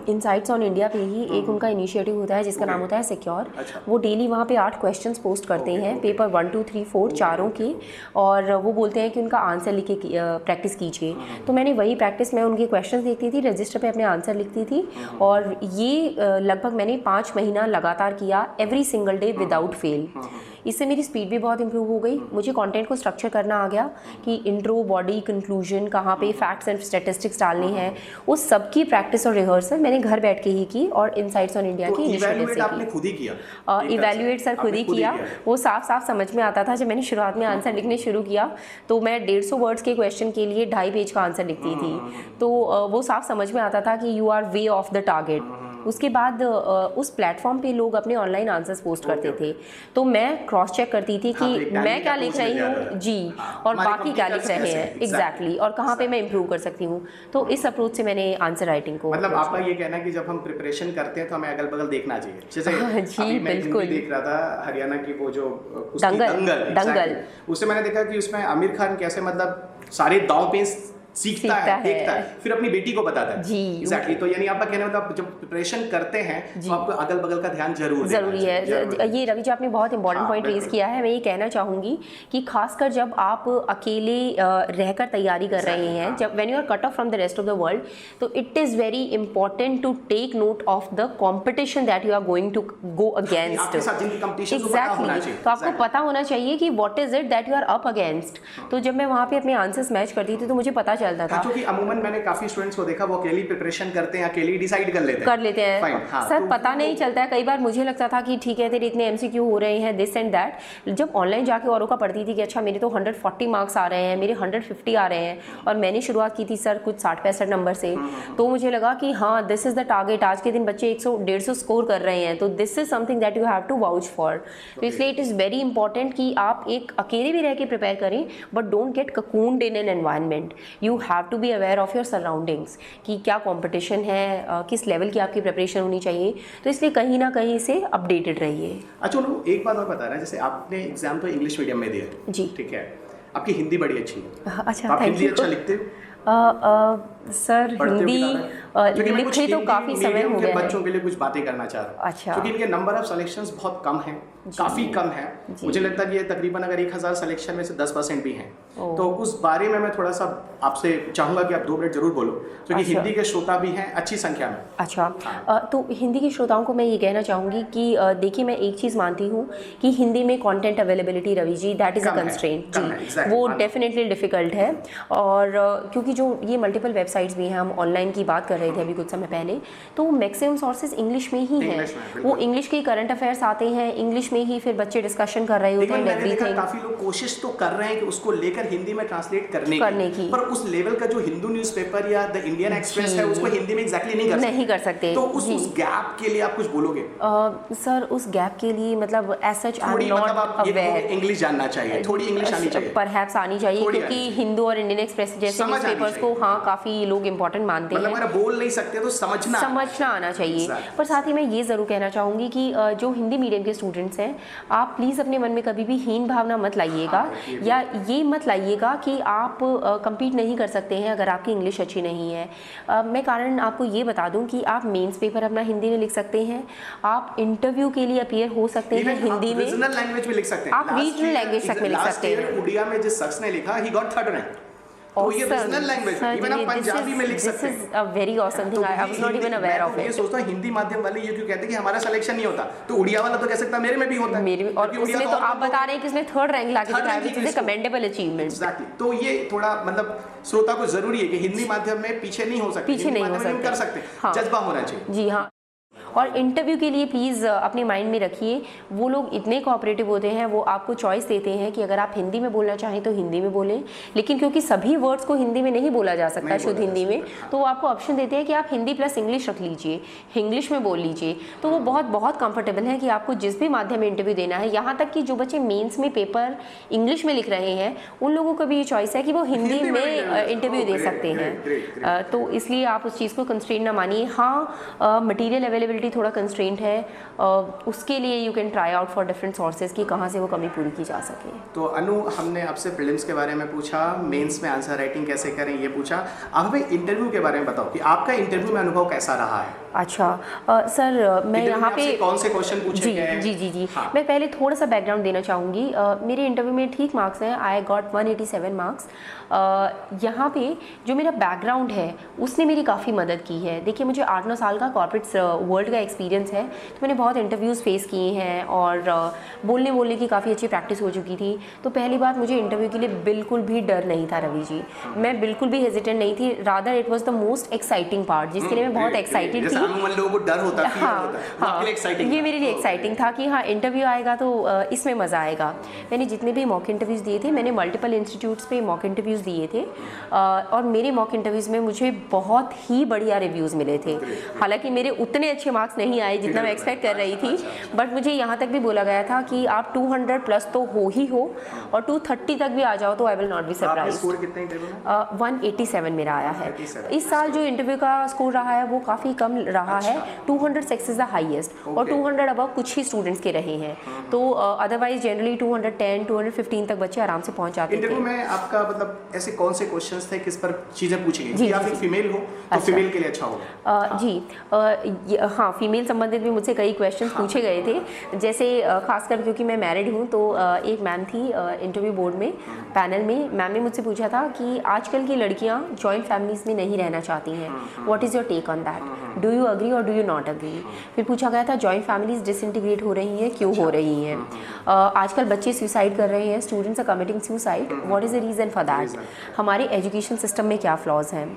इनसाइट्स ऑन इंडिया पे ही एक उनका इनिशिएटिव होता है जिसका नाम होता है सिक्योर। वो डेली वहाँ पे 8 क्वेश्चंस पोस्ट करते हैं, पेपर 1, 2, 3, 4 चारों के, और वो बोलते हैं कि उनका आंसर लिख के प्रैक्टिस कीजिए। तो मैंने वही प्रैक्टिस, मैं उनके क्वेश्चन देखती थी, रजिस्टर पे अपने आंसर लिखती थी, और ये लगभग मैंने 5 महीना लगातार किया, every single day without fail. इससे मेरी स्पीड भी बहुत इंप्रूव हो गई। मुझे कंटेंट को स्ट्रक्चर करना आ गया कि इंट्रो, बॉडी, कंक्लूजन, कहाँ पे फैक्ट्स एंड स्टैटिस्टिक्स डालने हैं, उस सब की प्रैक्टिस और रिहर्सल मैंने घर बैठ के ही की, और इनसाइट्स ऑन इंडिया की इनिशिएटिव से आपने खुद ही किया? इवैल्यूएट सर खुद ही किया। वो साफ साफ समझ में आता था। जब मैंने शुरुआत में आंसर लिखने शुरू किया तो मैं 150 वर्ड्स के क्वेश्चन के लिए 2.5 पेज का आंसर लिखती थी, तो वो साफ समझ में आता था कि you are way off the target. उसके बाद उस प्लेटफॉर्म पे लोग अपने ऑनलाइन आंसर्स पोस्ट करते थे, तो मैं क्रॉस चेक करती थी कि मैं क्या लिख रही हूँ जी, और बाकी क्या लिख रहे हैं एग्जैक्टली, और कहाँ पे मैं इंप्रूव कर सकती हूँ। तो इस अप्रोच से मैंने आंसर राइटिंग को, मतलब आपका ये कहना है कि जब हम प्रिपरेशन करते हैं तो हमें अगल बगल देखना चाहिए। जैसे जी बिल्कुल, देख रहा था हरियाणा की वो जो दंगल, उससे मैंने देखा कि उसमें आमिर खान कैसे मतलब सारे दांव पे सीखता है, देखता है, फिर अपनी बेटी को बताता है। जी एग्जैक्टली। तो यानी आपका कहना मतलब जब प्रिपरेशन करते हैं तो आपको अगल बगल का ध्यान जरूरी है। ये रवि जी आपने बहुत इंपॉर्टेंट पॉइंट रेज किया है। मैं ये कहना चाहूँगी कि खासकर जब आप अकेले रहकर तैयारी कर रहे हैं, जब when you are cut off from the rest of the world, तो it is very important to take note of the competition that you are going to go against. Exactly, तो आपको पता होना चाहिए कि what is it that you are up against. तो जब मैं वहाँ पे अपने आंसर्स मैच करती थी तो मुझे पता चलता था। क्योंकि अमूमन मैंने काफी स्टूडेंट्स को देखा वो अकेली प्रिपरेशन करते हैं, अकेली डिसाइड कर लेते हैं। सर तो पता नहीं चलता है। कई बार मुझे लगता था कि ठीक है तेरे इतने एमसीक्यू हो रहे हैं, दिस एंड दैट। जब ऑनलाइन जाके औरों का पढ़ती थी कि अच्छा मेरे तो 140 मार्क्स आ रहे हैं, मेरे 150 आ रहे हैं, और मैंने शुरुआत की थी सर कुछ 60-65 नंबर से, तो मुझे लगा कि हाँ दिस इज द टारगेट। आज के दिन बच्चे 100-150 स्कोर कर रहे हैं, तो this is something that you have to vouch for. तो इसलिए इट इज़ वेरी इंपॉर्टेंट कि आप एक अकेले भी रह के प्रिपेयर करें, but don't get cocooned in an environment. You have to be aware of your surroundings कि क्या कंपटीशन है, किस लेवल की आपकी प्रिपरेशन होनी चाहिए। तो इसलिए कहीं ना कहीं से अपडेटेड रहिए। अच्छा एक बात और बता रहा है, जैसे आपने एग्जाम तो इंग्लिश मीडियम में दिया जी, ठीक है, आपकी हिंदी बड़ी अच्छी है। अच्छा, आप हिंदी अच्छा लिखते हो? सर हिंदी लिखे तो काफ़ी समय हो गया है। बच्चों के लिए कुछ बातें करना चाह रहा हूँ। अच्छा। क्योंकि इनके नंबर ऑफ सिलेक्शंस बहुत कम हैं, काफ़ी कम है। मुझे लगता है कि ये तकरीबन अगर 1000 सिलेक्शन में से 10% भी हैं, तो उस बारे में मैं थोड़ा सा आपसे चाहूँगा कि आप 2 मिनट जरूर बोलो, क्योंकि हिंदी के श्रोता भी हैं अच्छी संख्या में। अच्छा, तो हिंदी के श्रोताओं को मैं ये कहना चाहूँगी कि देखिए मैं एक चीज़ मानती हूँ कि हिंदी में content availability Ravi ji that is a constraint जी, वो डेफिनेटली डिफ़िकल्ट है। और क्योंकि जो ये मल्टीपल वेबसाइट्स भी हैं, हम ऑनलाइन की बात कर रहे थे अभी कुछ समय पहले, तो मैक्सिमम सोर्सेज इंग्लिश में ही हैं। वो इंग्लिश के करंट अफेयर्स आते हैं, इंग्लिश में ही फिर बच्चे डिस्कशन कर रहे होते हैं एवरीथिंग। काफ़ी लोग कोशिश तो कर रहे हैं कि उसको लेकर हिंदी में ट्रांसलेट करने की, पर उस लेवल का जो हिंदू न्यूज़पेपर या द इंडियन एक्सप्रेस है उसको हिंदी में एग्जैक्टली नहीं कर सकते। तो उस गैप के लिए आप कुछ बोलोगे? सर उस गैप के लिए मतलब as such I am not aware. English जानना चाहिए, थोड़ी इंग्लिश आनी चाहिए, परहैप्स आनी चाहिए, क्योंकि हिंदू और इंडियन एक्सप्रेस जैसे न्यूज़पेपर्स को हाँ काफ़ी लोग इंपॉर्टेंट मानते हैं। मतलब बोल नहीं सकते तो समझना आना चाहिए। पर साथ ही मैं ये ज़रूर कहना चाहूँगी कि जो हिंदी मीडियम के स्टूडेंट्स हैं, आप प्लीज़ अपने मन में कभी भी हीन भावना मत लाइएगा, या ये मत लाइएगा कि आप कम्पीट नहीं कर सकते हैं अगर आपकी इंग्लिश अच्छी नहीं है। मैं कारण आपको ये बता दूं कि आप मेंस पेपर अपना हिंदी में लिख सकते हैं, आप इंटरव्यू के लिए अपीयर हो सकते हैं हिंदी में, रीजनल लैंग्वेज में लिख सकते हैं, आप रीजनल लैंग्वेज तक में लिख सकते हैं। उड़िया में जिस शख्स ने लिखा, ही गॉट 3rd रैंक। तो ये रीजनल लैंग्वेज, इवन आप पंजाबी में लिख सकते हैं। This is a very awesome thing, I was not even aware of it. ये सोचता हूं हिंदी माध्यम वाले ये क्यों कहते हैं कि हमारा सिलेक्शन नहीं होता, तो उड़िया वाला तो कह सकता है मेरे में भी होता है, मेरे में। और उसने तो आप बता रहे हैं कि उसने 3rd रैंक लाके दिखाया, which is a commendable achievement. Exactly. तो ये थोड़ा मतलब श्रोता को जरूरी है कि हिंदी माध्यम में पीछे नहीं हो सकते, पीछे नहीं हो सकते, जज्बा होना चाहिए। जी हाँ। और इंटरव्यू के लिए प्लीज़ अपने माइंड में रखिए, वो लोग इतने कोऑपरेटिव होते हैं, वो आपको चॉइस देते हैं कि अगर आप हिंदी में बोलना चाहें तो हिंदी में बोलें, लेकिन क्योंकि सभी वर्ड्स को हिंदी में नहीं बोला जा सकता शुद्ध हिंदी में, तो वो आपको ऑप्शन देते हैं कि आप हिंदी प्लस इंग्लिश रख लीजिए, इंग्लिश में बोल लीजिए। तो वो बहुत कंफर्टेबल है कि आपको जिस भी माध्यम में इंटरव्यू देना है। यहाँ तक कि जो बच्चे मेंस में पेपर इंग्लिश में लिख रहे हैं, उन लोगों को भी ये चॉइस है कि वो हिंदी में इंटरव्यू दे सकते हैं। तो इसलिए आप उस चीज़ को कंस्ट्रेंट ना मानिए। हाँ, मटीरियल अवेलेबिलिटी एबिलिटी थोड़ा कंस्ट्रेंट है, उसके लिए you can try out for different sources कि कहाँ से वो कमी पूरी की जा सके। तो अनु, हमने आपसे प्रीलिम्स के बारे में पूछा, मेंस में आंसर राइटिंग कैसे करें ये पूछा, अब हमें इंटरव्यू के बारे में बताओ कि आपका इंटरव्यू में अनुभव कैसा रहा है। अच्छा सर, मैं यहाँ पे कौन से क्वेश्चन पूछे गए? जी हाँ। मैं पहले थोड़ा सा बैकग्राउंड देना चाहूँगी। मेरे इंटरव्यू में ठीक मार्क्स हैं, आई गॉट 187 मार्क्स। यहाँ पे जो मेरा बैकग्राउंड है उसने मेरी काफ़ी मदद की है। देखिए, मुझे 8-9 साल का कॉर्पोरेट वर्ल्ड का एक्सपीरियंस है, तो मैंने बहुत इंटरव्यूज़ फेस किए हैं और बोलने की काफ़ी अच्छी प्रैक्टिस हो चुकी थी। तो पहली बात, मुझे इंटरव्यू के लिए बिल्कुल भी डर नहीं था रवि जी, मैं बिल्कुल भी हेजिटेंट नहीं थी, rather it was the most exciting part, जिसके लिए मैं बहुत एक्साइटेड थी। लोगों को डर होता है, हाँ, ये मेरे लिए एक्साइटिंग था कि हाँ, इंटरव्यू आएगा तो इसमें मज़ा आएगा। मैंने जितने भी मॉक इंटरव्यूज़ दिए थे, मैंने मल्टीपल इंस्टीट्यूट्स पे मॉक इंटरव्यूज़ दिए थे और मेरे मॉक इंटरव्यूज़ में मुझे बहुत ही बढ़िया रिव्यूज़ मिले थे। हालांकि मेरे उतने अच्छे मार्क्स नहीं आए जितना मैं एक्सपेक्ट कर रही थी, बट मुझे यहाँ तक भी बोला गया था कि आप 200 प्लस तो हो ही हो और 230 तक भी आ जाओ तो I will not be surprise. 187 मेरा आया है। इस साल जो इंटरव्यू का स्कोर रहा है वो काफ़ी कम रहा है, 206 इज द हाईएस्ट और 200 अबव कुछ ही स्टूडेंट्स के रहे हैं। तो अदरवाइज जनरली 210, 215 तक बच्चे आराम से पहुंच जाते थे। इंटरव्यू में आपका मतलब ऐसे कौन से क्वेश्चंस थे, किस पर चीज़ें पूछी गई? जी, आप एक फीमेल हो तो फीमेल के लिए अच्छा होगा। जी हाँ, फीमेल संबंधित भी मुझसे कई क्वेश्चंस पूछे गए थे। जैसे खासकर क्योंकि मैं मैरिड हूँ तो एक मैम थी इंटरव्यू बोर्ड में, पैनल में, मैम ने मुझसे पूछा था कि आजकल की लड़कियाँ जॉइंट फैमिलीज में नहीं रहना चाहती हैं, what is your take on that, do you agree और डू यू नॉट अग्री। फिर पूछा गया था जॉइंट फैमिलीज डिसइंटीग्रेट हो रही हैं, क्यों हो रही हैं, आजकल बच्चे सुसाइड कर रहे हैं, students are committing suicide, what is the reason for that, हमारे एजुकेशन सिस्टम में क्या फ्लॉज हैं,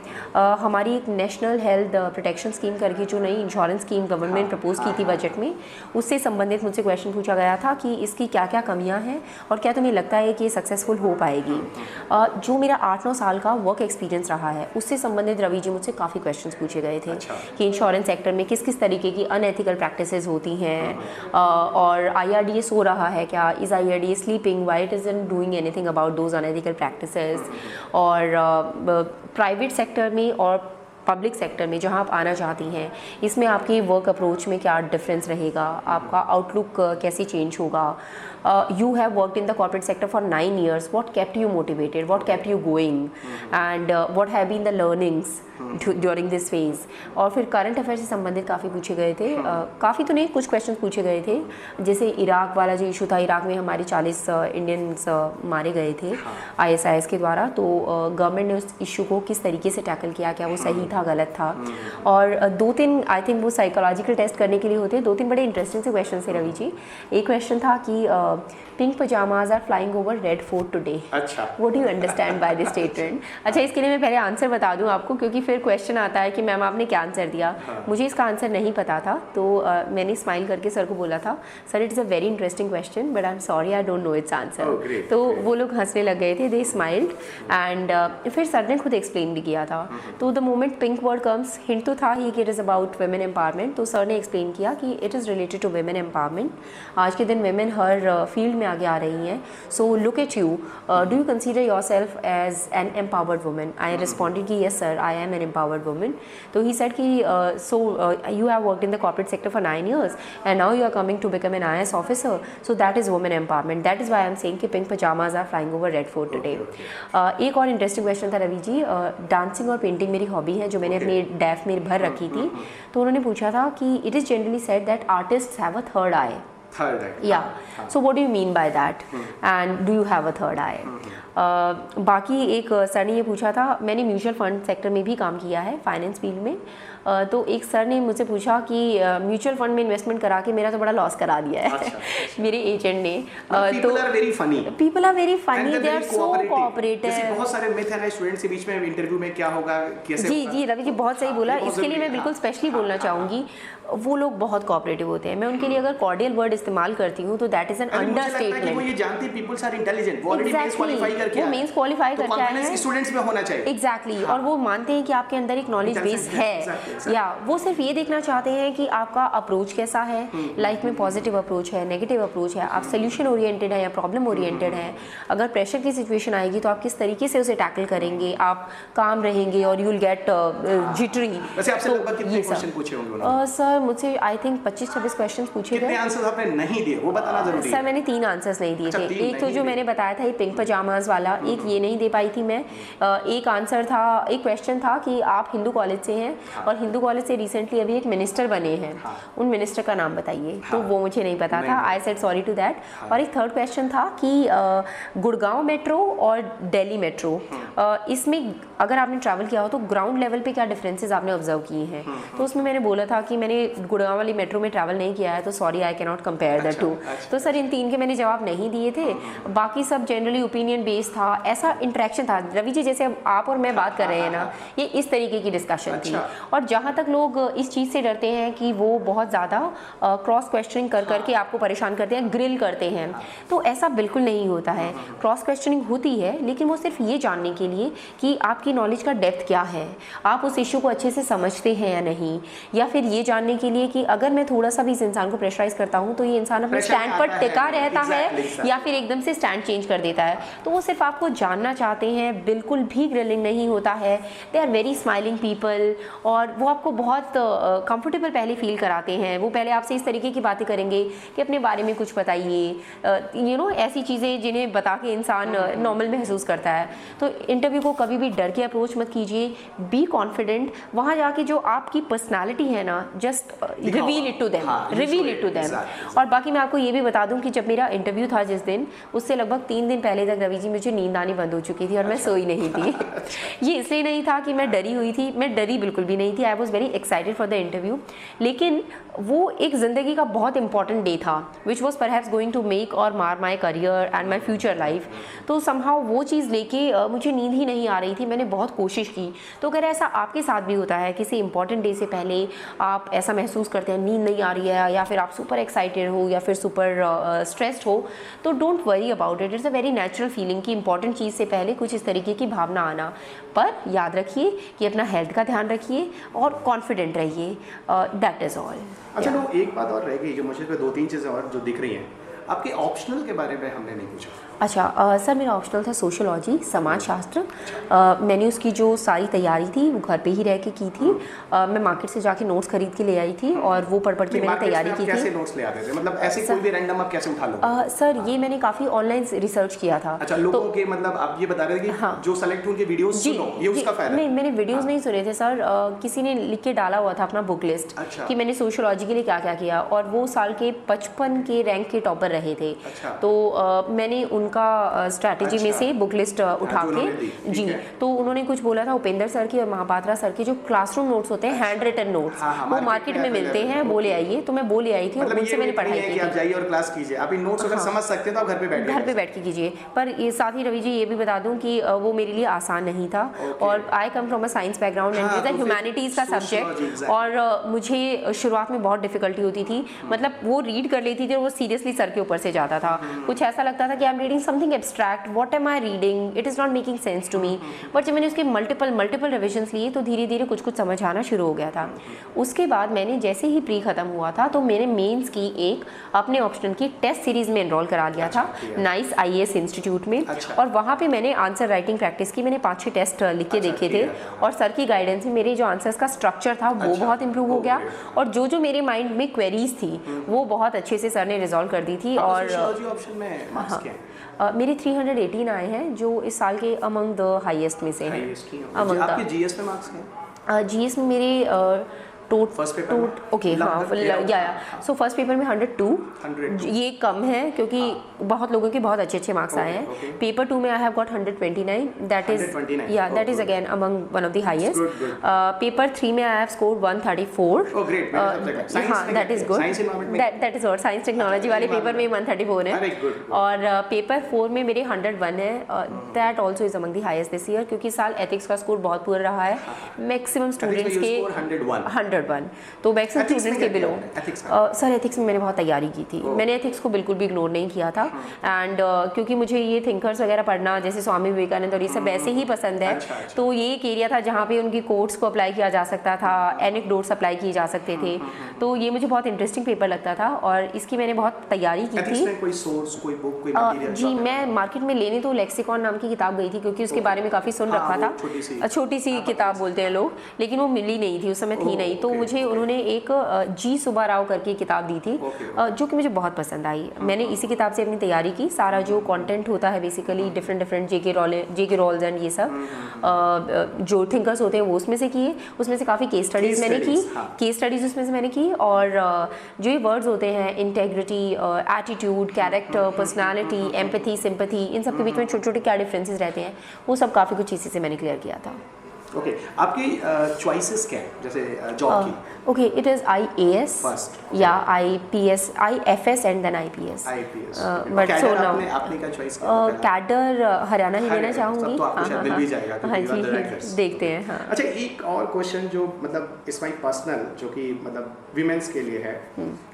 हमारी एक नेशनल हेल्थ प्रोटेक्शन स्कीम करके जो नई इंश्योरेंस स्कीम गवर्नमेंट प्रपोज की थी बजट में, उससे संबंधित मुझसे क्वेश्चन पूछा गया था कि इसकी क्या क्या कमियां हैं और क्या तुम्हें लगता है कि ये सक्सेसफुल हो पाएगी। जो मेरा 8-9 साल का वर्क एक्सपीरियंस रहा है उससे संबंधित रवि जी मुझसे काफ़ी क्वेश्चंस पूछे गए थे कि इंश्योरेंस सेक्टर में किस किस तरीके की अनएथिकल प्रैक्टिसेस होती हैं और IRDA हो रहा है क्या, is IRDA sleeping, why it isn't doing anything about those unethical practices, और प्राइवेट सेक्टर में और पब्लिक सेक्टर में जहां आप आना चाहती हैं इसमें आपके वर्क अप्रोच में क्या डिफरेंस रहेगा, आपका आउटलुक कैसे चेंज होगा। You have worked in the corporate sector for 9 years. What kept you motivated? What kept you going? And what have been the learnings during this phase? और फिर करंट अफेयर से संबंधित काफ़ी पूछे गए थे, काफ़ी तो नहीं, कुछ क्वेश्चन पूछे गए थे। जैसे इराक वाला जो इशू था, इराक में हमारे 40 इंडियंस मारे गए थे ISIS के द्वारा, तो गवर्नमेंट ने उस इशू को किस तरीके से टैकल किया, क्या वो सही था, गलत था। और 2-3 आई थिंक वो साइकोलॉजिकल टेस्ट करने के लिए होते हैं, 2-3 बड़े इंटरेस्टिंग से क्वेश्चन थे रवि जी। एक क्वेश्चन था कि pink pyjamas are flying over Red Fort today, what do you understand by this statement. अच्छा, इसके लिए मैं पहले आंसर बता दूं आपको, क्योंकि फिर क्वेश्चन आता है कि मैम आपने क्या आंसर दिया। मुझे इसका आंसर नहीं पता था, तो मैंने स्माइल करके सर को बोला था, sir it is a very interesting question but I am sorry I don't know its answer. तो वो लोग हंसने लग गए थे, दे स्माइल्ड एंड फिर सर ने खुद एक्सप्लेन भी किया था। तो the moment pink word comes, hint तो था ही कि it is about women empowerment, तो सर ने एक्सप्लेन किया कि it is related to women empowerment. आज के दिन वुमेन हर फील्ड में आगे आ रही हैं, so look at you, do you consider yourself as an empowered woman? I responded कि yes sir, I am an empowered woman. तो he said कि so you have worked in the corporate sector for 9 years and now you are coming to become an IAS officer, so that is women empowerment, that is why I am saying कि pink pajamas are flying over red fort today. एक और इंटरेस्टिंग क्वेश्चन था रवि जी, डांसिंग और पेंटिंग मेरी हॉबी है जो मैंने अपनी डैफ में भर रखी थी, तो उन्होंने पूछा था कि it is generally said that artists have a third I. Yeah. So what do you mean by that? And do you have a third eye? बाकी एक सर ने ये पूछा था, मैंने म्यूचुअल फंड सेक्टर में भी काम किया है, फाइनेंस फील्ड में, तो एक सर ने मुझसे पूछा कि म्यूचुअल फंड में इन्वेस्टमेंट करा के मेरा तो बड़ा लॉस करा दिया है। अच्छा। मेरे एजेंट ने। तो people are very funny, they are so cooperative. बहुत सारे मिथ है ना स्टूडेंट्स के बीच में इंटरव्यू में क्या होगा, कैसे जी जी रवि जी बहुत सही बोला। इसके लिए मैं बिल्कुल स्पेशली बोलना चाहूँगी, वो लोग बहुत कोऑपरेटिव होते हैं। मैं उनके लिए अगर कॉर्डियल वर्ड इस्तेमाल करती हूँ तो दैट इज एन अंडरस्टेटमेंट। वो ये जानती पीपल्स आर इंटेलिजेंट, वो ऑलरेडी बेस क्वालीफाई करके वो मेंस क्वालिफाई करके आए हैं, स्टूडेंट्स में होना चाहिए। एग्जैक्टली, और वो मानते हैं कि आपके अंदर एक नॉलेज बेस है, या वो सिर्फ ये देखना चाहते हैं कि आपका अप्रोच कैसा है लाइफ में, पॉजिटिव अप्रोच है, नेगेटिव अप्रोच है, आप सोल्यूशन ओरिएंटेड है या प्रॉब्लम ओरिएंटेड है, अगर प्रेशर की सिचुएशन आएगी तो आप किस तरीके से उसे टैकल करेंगे, आप काम रहेंगे और यू विल गेट जिटरी। वैसे आपसे लगभग कितने क्वेश्चन पूछे होंगे उन्होंने? सर मुझसे आई थिंक 25-26 क्वेश्चन पूछे गए। कितने आंसर्स आपने नहीं दिए वो बताना जरूरी है। सर मैंने 3 आंसर्स नहीं दिए थे। एक तो जो मैंने बताया था ये पिंक पजामाज वाला, एक ये नहीं दे पाई थी मैं। एक आंसर था, एक क्वेश्चन था कि आप हिंदू कॉलेज से हैं और हिंदू कॉलेज से रिसेंटली अभी एक मिनिस्टर बने हैं, उन मिनिस्टर का नाम बताइए, तो वो मुझे नहीं पता था। I said sorry to that. और एक थर्ड क्वेश्चन था कि गुड़गांव मेट्रो और दिल्ली मेट्रो, इसमें अगर आपने ट्रैवल किया हो तो ग्राउंड लेवल पे क्या डिफरेंसेस आपने ऑब्जर्व किए हैं। तो उसमें मैंने बोला था कि मैंने गुड़गांव वाली मेट्रो में ट्रैवल नहीं किया है, तो sorry I can not compare the two. तो सर इन 3 के मैंने जवाब नहीं दिए थे, बाकी सब जनरली ओपिनियन बेस्ड था, ऐसा इंटरेक्शन था। रवि जी जैसे आप और मैं बात कर रहे हैं ना, ये इस तरीके की डिस्कशन थी। और जहाँ तक लोग इस चीज़ से डरते हैं कि वो बहुत ज़्यादा क्रॉस क्वेश्चनिंग कर करके आपको परेशान करते हैं, ग्रिल करते हैं, तो ऐसा बिल्कुल नहीं होता है। क्रॉस क्वेश्चनिंग होती है लेकिन वो सिर्फ ये जानने के लिए कि आपकी नॉलेज का डेप्थ क्या है, आप उस इशू को अच्छे से समझते हैं या नहीं, या फिर ये जानने के लिए कि अगर मैं थोड़ा सा भी इस इंसान को प्रेशराइज करता हूँ तो ये इंसान अपने स्टैंड पर टिका रहता है या फिर एकदम से स्टैंड चेंज कर देता है। तो वो सिर्फ आपको जानना चाहते हैं, बिल्कुल भी ग्रिलिंग नहीं होता है। They are very smiling people और वो आपको बहुत कंफर्टेबल पहले फील कराते हैं। वो पहले आपसे इस तरीके की बातें करेंगे कि अपने बारे में कुछ बताइए, यू नो ऐसी चीज़ें जिन्हें बता के इंसान नॉर्मल महसूस करता है। तो इंटरव्यू को कभी भी डर के अप्रोच मत कीजिए, बी कॉन्फिडेंट। वहाँ जाके जो आपकी पर्सनालिटी है ना, just reveal it to them, reveal it to them. और बाकी मैं आपको ये भी बता दूं कि जब मेरा इंटरव्यू था जिस दिन, उससे लगभग 3 दिन पहले तक रवि जी मुझे नींद आनी बंद हो चुकी थी और मैं सोई नहीं थी। ये इसलिए नहीं था कि मैं डरी हुई थी, मैं डरी बिल्कुल भी नहीं थी। I was very excited for the interview, लेकिन वो एक ज़िंदगी का बहुत इंपॉर्टेंट डे था which was perhaps going to make और mar my career and my future life. तो समहाउ वो चीज़ लेके मुझे नींद ही नहीं आ रही थी। मैंने बहुत कोशिश की। तो अगर ऐसा आपके साथ भी होता है, किसी इंपॉर्टेंट डे से पहले आप ऐसा महसूस करते हैं नींद नहीं आ रही है, या फिर आप सुपर एक्साइटेड हो या फिर सुपर स्ट्रेस्ड हो, तो don't worry about it. It's a very natural feeling कि इंपॉर्टेंट चीज़ से पहले कुछ इस तरीके की भावना आना। पर याद रखिए कि अपना हेल्थ का ध्यान रखिए और कॉन्फिडेंट रहिए, दैट इज़ ऑल। अच्छा, तो एक बात और रह गई जो मुझे पे 2-3 चीज़ें और जो दिख रही हैं। आपके ऑप्शनल के बारे में हमने नहीं पूछा। अच्छा सर, मेरा ऑप्शनल था सोशियोलॉजी, समाजशास्त्र। मैंने उसकी जो सारी तैयारी थी वो घर पे ही रह के की थी। मैं मार्केट से जाके नोट्स खरीद के ले आई थी और वो पढ़ के मैंने तैयारी की थी। कैसे नोट्स ले आते थे? मतलब ऐसे कोई भी रैंडम आप कैसे उठा लो? सर ये मैंने काफ़ी ऑनलाइन रिसर्च किया था। अच्छा, लोगों के मतलब आप ये बता रहे थे कि जो सेलेक्ट उनके वीडियोस सुनो, ये उसका फायदा? नहीं, मैंने वीडियोस नहीं सुने थे सर। किसी ने लिख के डाला हुआ था अपना बुक लिस्ट कि मैंने सोशियोलॉजी के लिए क्या क्या किया, और वो साल के 55 के रैंक के टॉपर रहे थे। तो मैंने उनका स्ट्रैटेजी में से बुक लिस्ट उठा के जी, तो उन्होंने कुछ बोला था उपेंद्र सर की और महापात्रा सर के जो क्लासरूम नोट्स होते हैं, हैंड रिटन नोट्स, वो मार्केट में मिलते हैं, वो ले आइए। तो मैं वो ले आई थी और उनसे मैंने पढ़ाई की। आप जाइए और क्लास कीजिए, आप इन नोट्स अगर समझ सकते हैं तो आप घर पे बैठ के कीजिए। पर ये साथ ही रवि जी ये भी बता दूं कि वो मेरे लिए आसान नहीं था। और I come from a science background and it is humanities का सब्जेक्ट, और मुझे शुरुआत में बहुत डिफिकल्टी होती थी। मतलब वो रीड कर लेती थी और वो सीरियसली सर के ऊपर से जाता था। कुछ ऐसा लगता था कि I am reading something abstract, what am I reading, it is not making sense to me. But जब मैंने उसके मल्टीपल रिविजन्स लिए तो धीरे धीरे कुछ समझ आना शुरू हो गया था। उसके बाद मैंने जैसे ही प्री खत्म हुआ था तो मैंने मेंस की एक अपने ऑप्शनल की टेस्ट सीरीज में एनरोल करा लिया था नाइस IAS इंस्टीट्यूट में। और वहाँ पे मैंने आंसर राइटिंग प्रैक्टिस की। मैंने 5-6 टेस्ट लिख के देखे थे और सर की गाइडेंस में मेरे जो आंसर्स का स्ट्रक्चर था वो बहुत इंप्रूव हो गया, और जो मेरे माइंड में क्वेरीज थी वो बहुत अच्छे से सर ने रिजॉल्व कर दी थी। और ऑप्शन में मार्क्स क्या है? मेरे 318 आए हैं जो इस साल के अमंग द हाईएस्ट में से हैं। आपके GS में मार्क्स हैं? GS में मेरे फर्स्ट पेपर में 102। ये कम है क्योंकि बहुत लोगों के बहुत अच्छे मार्क्स आए हैं। पेपर 2 में I have got 129, that is again among one of the highest. Paper 3 में आई हैव स्कोर्ड 134। हाँ, that is good, that is और साइंस टेक्नोलॉजी वाले पेपर में 134 है। और पेपर 4 में मेरे 101 है, that also is among the highest this year, क्योंकि साल एथिक्स का स्कोर बहुत पुअर रहा है। मैक्सिमम स्टूडेंट्स के 101 स्टैंडर्ड 1, तो मैक्सिमम स्टूडेंट्स के बिलो। सर एथिक्स में मैंने बहुत तैयारी की थी, मैंने एथिक्स को बिल्कुल भी इग्नोर नहीं किया था। एंड क्योंकि मुझे ये थिंकर्स वगैरह पढ़ना जैसे स्वामी विवेकानंद और ये सब वैसे ही पसंद है, तो ये एक एरिया था जहाँ पे उनकी कोट्स को अप्लाई किया जा सकता था, एनेक्डोट्स अप्लाई किए जा सकते थे, तो ये मुझे बहुत इंटरेस्टिंग पेपर लगता था और इसकी मैंने बहुत तैयारी की थी। कोई सोर्स, कोई बुक, कोई मटेरियल? जी, मैं मार्केट में लेने तो लेक्सिकॉन नाम की किताब गई थी, क्योंकि उसके बारे में काफ़ी सुन रखा था। छोटी सी किताब बोलते हैं लोग, लेकिन वो मिली नहीं थी, उस समय थी नहीं, तो मुझे उन्होंने एक जी सुब्बा राव करके किताब दी थी, जो कि मुझे बहुत पसंद आई। मैंने इसी किताब से अपनी तैयारी की, सारा जो कंटेंट होता है basically different JK Rawls and ये सब जो थिंकर्स होते हैं वो उसमें से किए, उसमें से काफ़ी केस स्टडीज़ मैंने की, केस स्टडीज़ उसमें से मैंने की, और जो ये वर्ड्स होते हैं integrity, attitude, character, personality, empathy, sympathy, इन सब के बीच में छोटे छोटे क्या डिफरेंसेस रहते हैं, वो सब काफ़ी कुछ इसी से मैंने क्लियर किया था। ओके, आपकी चॉइसेस क्या है जैसे जॉब की? ओके, इट इज़ IAS या IPS, IFS and then IPS। But so now आपने क्या चॉइस किया? कैडर हरियाणा ही लेना चाहूँगी। तो आपको शायद मिल भी जाएगा, हाँ जी, देखते हैं। हाँ, अच्छा, एक और क्वेश्चन जो मतलब इस माई पर्सनल, जो कि मतलब विमेंस के लिए है,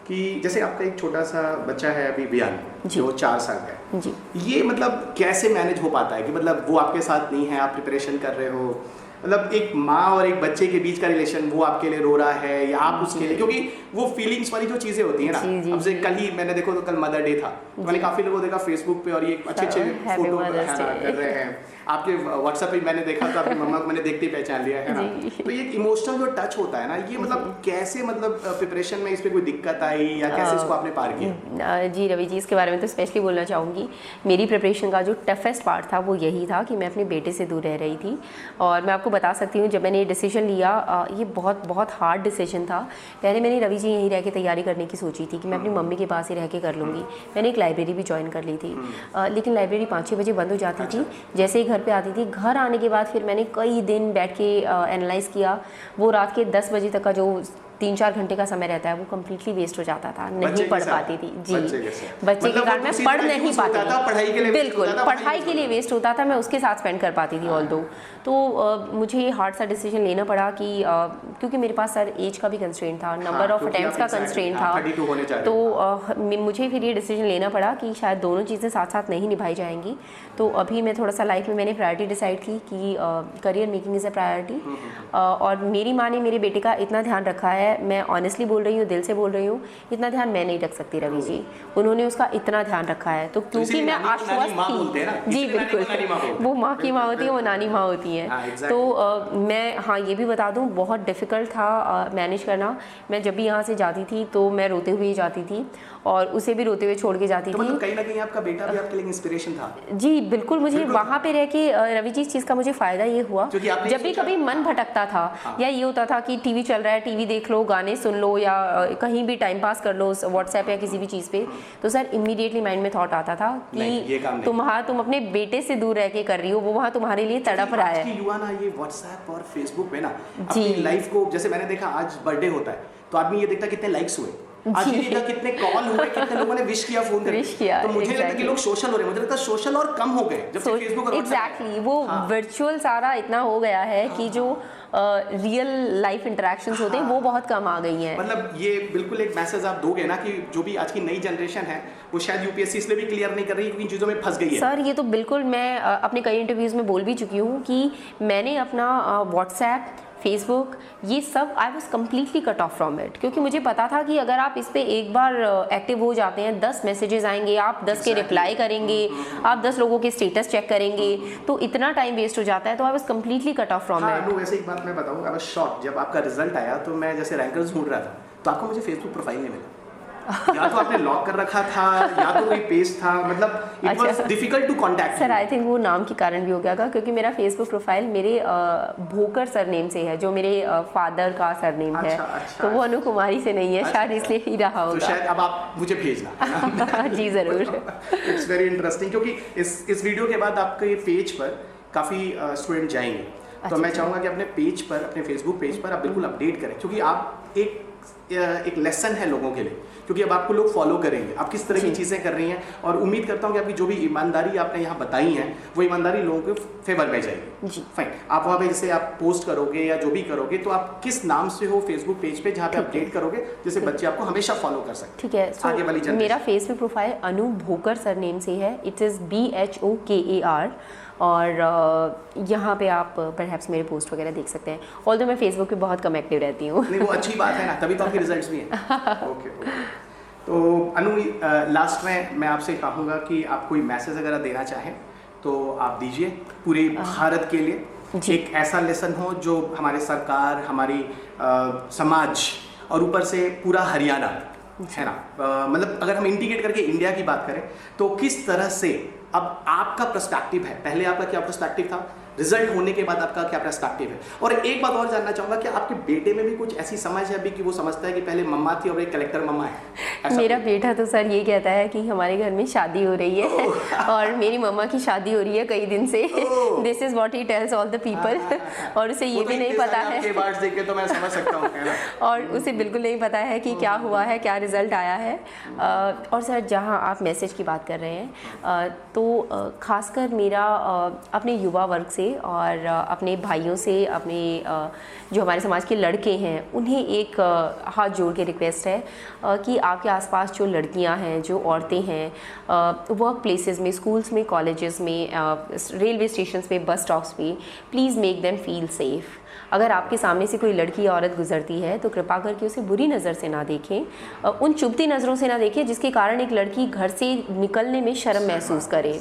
कि जैसे आपका एक छोटा सा बच्चा है अभी बियान, जो 4 साल का है जी, ये मतलब कैसे मैनेज हो पाता है कि मतलब वो आपके साथ नहीं है, आप प्रिपरेशन कर रहे हो, मतलब एक माँ और एक बच्चे के बीच का रिलेशन, वो आपके लिए रो रहा है या आप उसके लिए, क्योंकि वो फीलिंग्स वाली जो चीज़ें होती हैं ना, अब से कल ही मैंने देखो तो कल मदर डे था, तो मैंने काफ़ी लोगों को देखा फेसबुक पे और ये अच्छे फोटो कर रहे हैं, आपके व्हाट्सएप पे मैंने देखा तो आपकी मम्मा को मैंने देखते ही पहचान लिया है ना, तो ये इमोशनल जो टच होता है ना, ये मतलब कैसे, मतलब प्रिपरेशन में इस पर कोई दिक्कत आई या कैसे इसको आपने पार किया? जी रवि जी, इसके बारे में तो स्पेशली बोलना चाहूँगी, मेरी प्रिपरेशन का जो टफेस्ट पार्ट था वो यही था कि मैं अपने बेटे से दूर रह रही थी, और मैं आपको बता सकती हूँ जब मैंने ये डिसीजन लिया, ये बहुत बहुत हार्ड डिसीजन था। पहले मैंने रवि जी यहीं रह के तैयारी करने की सोची थी कि मैं अपनी मम्मी के पास ही रह के कर लूँगी, मैंने एक लाइब्रेरी भी ज्वाइन कर ली थी, लेकिन लाइब्रेरी 5-6 बजे बंद हो जाती थी, जैसे ही घर पे आती थी, घर आने के बाद फिर मैंने कई दिन बैठ के एनालाइज किया, वो रात के 10 बजे तक का जो 3-4 घंटे का समय रहता है वो कम्प्लीटली वेस्ट हो जाता था, नहीं पढ़ पाती थी जी, बच्चे के कारण मैं पढ़ नहीं पाती थी, बिल्कुल पढ़ाई के लिए वेस्ट होता था, मैं उसके साथ स्पेंड कर पाती थी ऑल दो। तो मुझे ये हार्ड सा डिसीजन लेना पड़ा कि क्योंकि मेरे पास सर एज का भी कंस्ट्रेंट था, नंबर ऑफ अटेम्प्ट्स का कंस्ट्रेंट था, तो मुझे फिर ये डिसीजन लेना पड़ा कि शायद दोनों चीज़ें साथ साथ नहीं निभाई जाएंगी। तो अभी मैं थोड़ा सा लाइफ में मैंने प्रायोरिटी डिसाइड की कि career making is a priority, और मेरी माँ ने मेरे बेटे का इतना ध्यान रखा है, मैं ऑनेस्टली बोल रही हूँ, दिल से बोल रही हूँ, इतना ध्यान मैं नहीं रख सकती रवि जी, उन्होंने उसका इतना ध्यान रखा है, तो क्योंकि मैं आश्वस्त थी जी, बिल्कुल वो माँ की माँ होती है, वो नानी माँ होती है, तो मैं हाँ ये भी बता दूँ बहुत डिफ़िकल्ट था मैनेज करना। मैं जब भी यहाँ से जाती थी तो मैं रोते हुए ही जाती थी और उसे भी रोते हुए छोड़ के जाती थी। मतलब कहीं ना कहीं आपका बेटा भी आपके लिए इंस्पिरेशन था? जी बिल्कुल, मुझे वहाँ पे रह के रवि जी इस चीज़ का मुझे फ़ायदा ये हुआ, जब भी कभी मन भटकता था या ये होता था कि टीवी चल रहा है, टीवी देख लो, गाने सुन लो या कहीं भी टाइम पास कर लो व्हाट्सएप या किसी भी चीज़ पे, तो सर इमीडिएटली माइंड में थॉट आता था कि तुम अपने बेटे से दूर रह के कर रही हो, वो वहाँ तुम्हारे लिए तड़प रहा है। युवा ना ये व्हाट्सएप और फेसबुक पे ना अपनी लाइफ को, जैसे मैंने देखा आज बर्थडे होता है तो आदमी ये देखता कितने लाइक्स हुए, आज ये देखा कितने कॉल हुए, कितने लोगों ने विश किया, फोन करके, तो मुझे लगता है कि लोग सोशल हो रहे हैं, मुझे लगता है सोशल और कम हो गए जब से फेसबुक और एग्जैक्टली वो वर्चुअल सारा इतना हो गया है कि जो रियल लाइफ इंटरेक्शंस होते हैं वो बहुत कम आ गई हैं। मतलब ये बिल्कुल एक मैसेज आप दोगे ना कि जो भी आज की नई जनरेशन है वो शायद यूपीएससी इसलिए भी क्लियर नहीं कर रही क्योंकि इन चीज़ों में फंस गई है। सर ये तो बिल्कुल मैं अपने कई इंटरव्यूज़ में बोल भी चुकी हूँ कि मैंने अपना व्हाट्सएप, फेसबुक, ये सब I was completely cut off from it, क्योंकि मुझे पता था कि अगर आप इस पर एक बार एक्टिव हो जाते हैं, 10 मैसेजेस आएंगे, आप 10 के रिप्लाई करेंगे, आप 10 लोगों के स्टेटस चेक करेंगे, तो इतना टाइम वेस्ट हो जाता है, तो I was completely cut off from it. वैसे एक बात मैं बताऊँ, आई वॉज शॉक्ड जब आपका रिजल्ट आया, तो मैं जैसे रैंकर्स ढूंढ रहा था तो आपको मुझे फेसबुक प्रोफाइल नहीं मिला, या तो आपने लॉक कर रखा था या तो कोई पेज था, मतलब it was difficult to contact. Sir I think वो नाम के कारण भी हो गया था, क्योंकि मेरा फेसबुक प्रोफाइल मेरे भोकर सरनेम से है, जो मेरे फादर का सरनेम है, तो वो अनु कुमारी से नहीं है, शायद इसलिए ही रहा होगा। तो शायद अब आप मुझे भेजना जी जरूर। इट्स वेरी इंटरेस्टिंग, क्योंकि इस वीडियो के बाद आपके पेज पर काफ़ी स्टूडेंट जाएंगे, तो मैं चाहूँगा कि अपने पेज पर, अपने फेसबुक पेज पर आप बिल्कुल अपडेट करें, क्योंकि आप एक एक लेसन है लोगों के लिए, क्योंकि अब आपको लोग फॉलो करेंगे आप किस तरह की चीज़ें कर रही हैं, और उम्मीद करता हूँ कि आपकी जो भी ईमानदारी आपने यहाँ बताई है वो ईमानदारी लोगों के फेवर में जाएगी जी। फाइन, आप वहाँ पे जैसे आप पोस्ट करोगे या जो भी करोगे तो आप किस नाम से हो फेसबुक पेज पे जहाँ पे अपडेट करोगे जिससे बच्चे आपको हमेशा फॉलो कर सकते? ठीक है, आगे वाली जनरेशन। मेरा फेसबुक प्रोफाइल अनु भोकर सरनेम से है, इट इज़ BHOKAR, और यहाँ पे आप परहैप्स मेरे पोस्ट वगैरह देख सकते हैं। ऑल्दो मैं फेसबुक पे बहुत कम एक्टिव रहती हूँ। नहीं, वो अच्छी बात है ना, तभी तो आपके रिजल्ट्स भी हैं। ओके। तो अनु, लास्ट में मैं आपसे कहूँगा कि आप कोई मैसेज अगर देना चाहें तो आप दीजिए पूरे भारत के लिए। एक ऐसा लेसन हो जो हमारे सरकार, हमारी समाज और ऊपर से पूरा हरियाणा है ना, मतलब अगर हम इंडिकेट करके इंडिया की बात करें तो किस तरह से अब आपका पर्सपेक्टिव है, पहले आपका क्या पर्सपेक्टिव था, रिजल्ट होने के बाद आपका क्या पर्सपेक्टिव है, और एक बात और जानना चाहूंगा कि आपके बेटे में भी कुछ ऐसी समझ है अभी कि वो समझता है कि पहले मम्मा थी और एक कलेक्टर मम्मा है? मेरा बेटा तो सर ये कहता है कि हमारे घर में शादी हो रही है और मेरी मम्मा की शादी हो रही है कई दिन से। This is what he tells all the people, और उसे ये भी नहीं पता है तो मैं समझ सकता हूं, और उसे बिल्कुल नहीं पता है कि क्या हुआ है, क्या रिजल्ट आया है। और सर जहाँ आप मैसेज की बात कर रहे हैं तो खासकर मेरा अपने युवा वर्ग से और अपने भाइयों से, अपने जो हमारे समाज के लड़के हैं उन्हें एक हाथ जोड़ के रिक्वेस्ट है कि आपके आसपास जो लड़कियां हैं, जो औरतें हैं, वर्क प्लेसेस में, स्कूल्स में, कॉलेजेस में, रेलवे स्टेशंस पे, बस स्टॉप्स पे, please make them feel safe. अगर आपके सामने से कोई लड़की या औरत गुजरती है तो कृपा करके उसे बुरी नज़र से ना देखें, उन चुभती नज़रों से ना देखें जिसके कारण एक लड़की घर से निकलने में शर्म महसूस करे।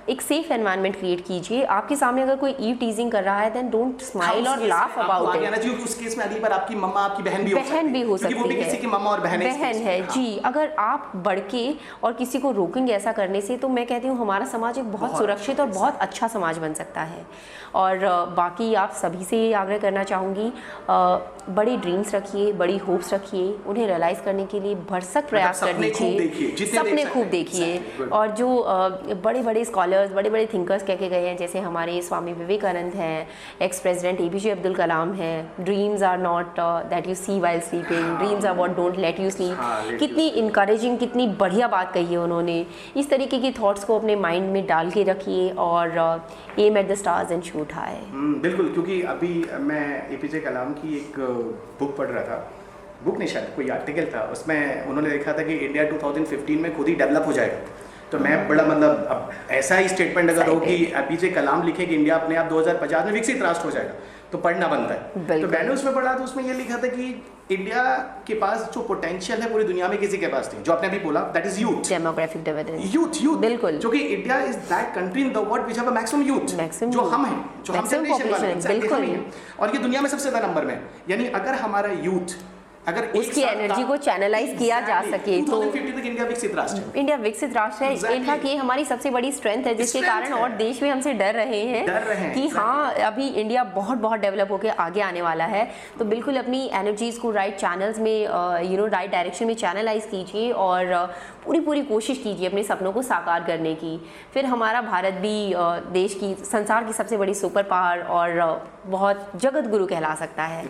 एक सेफ एनवायरनमेंट क्रिएट कीजिए। आपके सामने अगर कोई ईव टीजिंग कर रहा है देन डोंट स्माइल और लाफ अबाउट इट। उस केस में अगली बार आपकी मम्मा आपकी बहन भी हो सकती है, वो भी किसी की मम्मा और बहन है जी। अगर आप बढ़ के और किसी को रोकेंगे ऐसा करने से तो मैं कहती हूँ हमारा समाज एक बहुत सुरक्षित और बहुत अच्छा समाज बन सकता है। और बाकी आप सभी से ये आग्रह करना चाहूँगी, बड़ी ड्रीम्स रखिए, बड़ी होप्स रखिए, उन्हें रियलाइज़ करने के लिए भरसक प्रयास करने चाहिए, सपने खूब देखिए। और जो बड़े बड़े स्कॉलर्स, बड़े बड़े थिंकर्स कह के गए हैं, जैसे हमारे स्वामी विवेकानंद हैं, ex president APJ Abdul Kalam हैं, dreams are not that you see while sleeping, dreams are what don't let you sleep. कितनी इनकरेजिंग, कितनी बढ़िया बात कही है उन्होंने। इस तरीके की थॉट्स को अपने माइंड में डाल के रखिए और aim at the stars and shoot high. बिल्कुल, क्योंकि अभी मैं APJ कलाम की एक बुक पढ़ रहा था, बुक नहीं शायद कोई आर्टिकल था, उसमें उन्होंने लिखा था कि इंडिया 2015 में खुद ही डेवलप हो जाएगा। तो मैं बड़ा मतलब अब ऐसा ही स्टेटमेंट अगर हो कि APJ कलाम लिखे कि इंडिया अपने आप 2050 में विकसित राष्ट्र हो जाएगा तो पढ़ना बनता है। तो मैंने उसमें पढ़ा तो उसमें ये लिखा था कि इंडिया के पास जो पोटेंशियल है पूरी दुनिया में किसी के पास नहीं, जो आपने अभी बोला, that is youth, demographic dividend, youth बिल्कुल, जो कि India is that country in the world which have a maximum youth, जो हम हैं, जो हम जनरेशन वाले बिल्कुल, और ये दुनिया में सबसे ज्यादा नंबर में। यानी अगर हमारा यूथ अगर उसकी एनर्जी को चैनलाइज किया जा सके तो इंडिया विकसित राष्ट्र है। इंडिया विकसित राष्ट्र है। इनफैक्ट ये हमारी सबसे बड़ी स्ट्रेंथ है जिसके कारण और देश भी हमसे डर रहे हैं कि हाँ अभी इंडिया बहुत बहुत डेवलप होकर आगे आने वाला है। तो बिल्कुल अपनी एनर्जीज को राइट चैनल्स में राइट डायरेक्शन में चैनलाइज कीजिए और पूरी कोशिश कीजिए अपने सपनों को साकार करने की। फिर हमारा भारत भी देश की, संसार की सबसे बड़ी सुपर पावर और बहुत जगत गुरु कहला सकता है।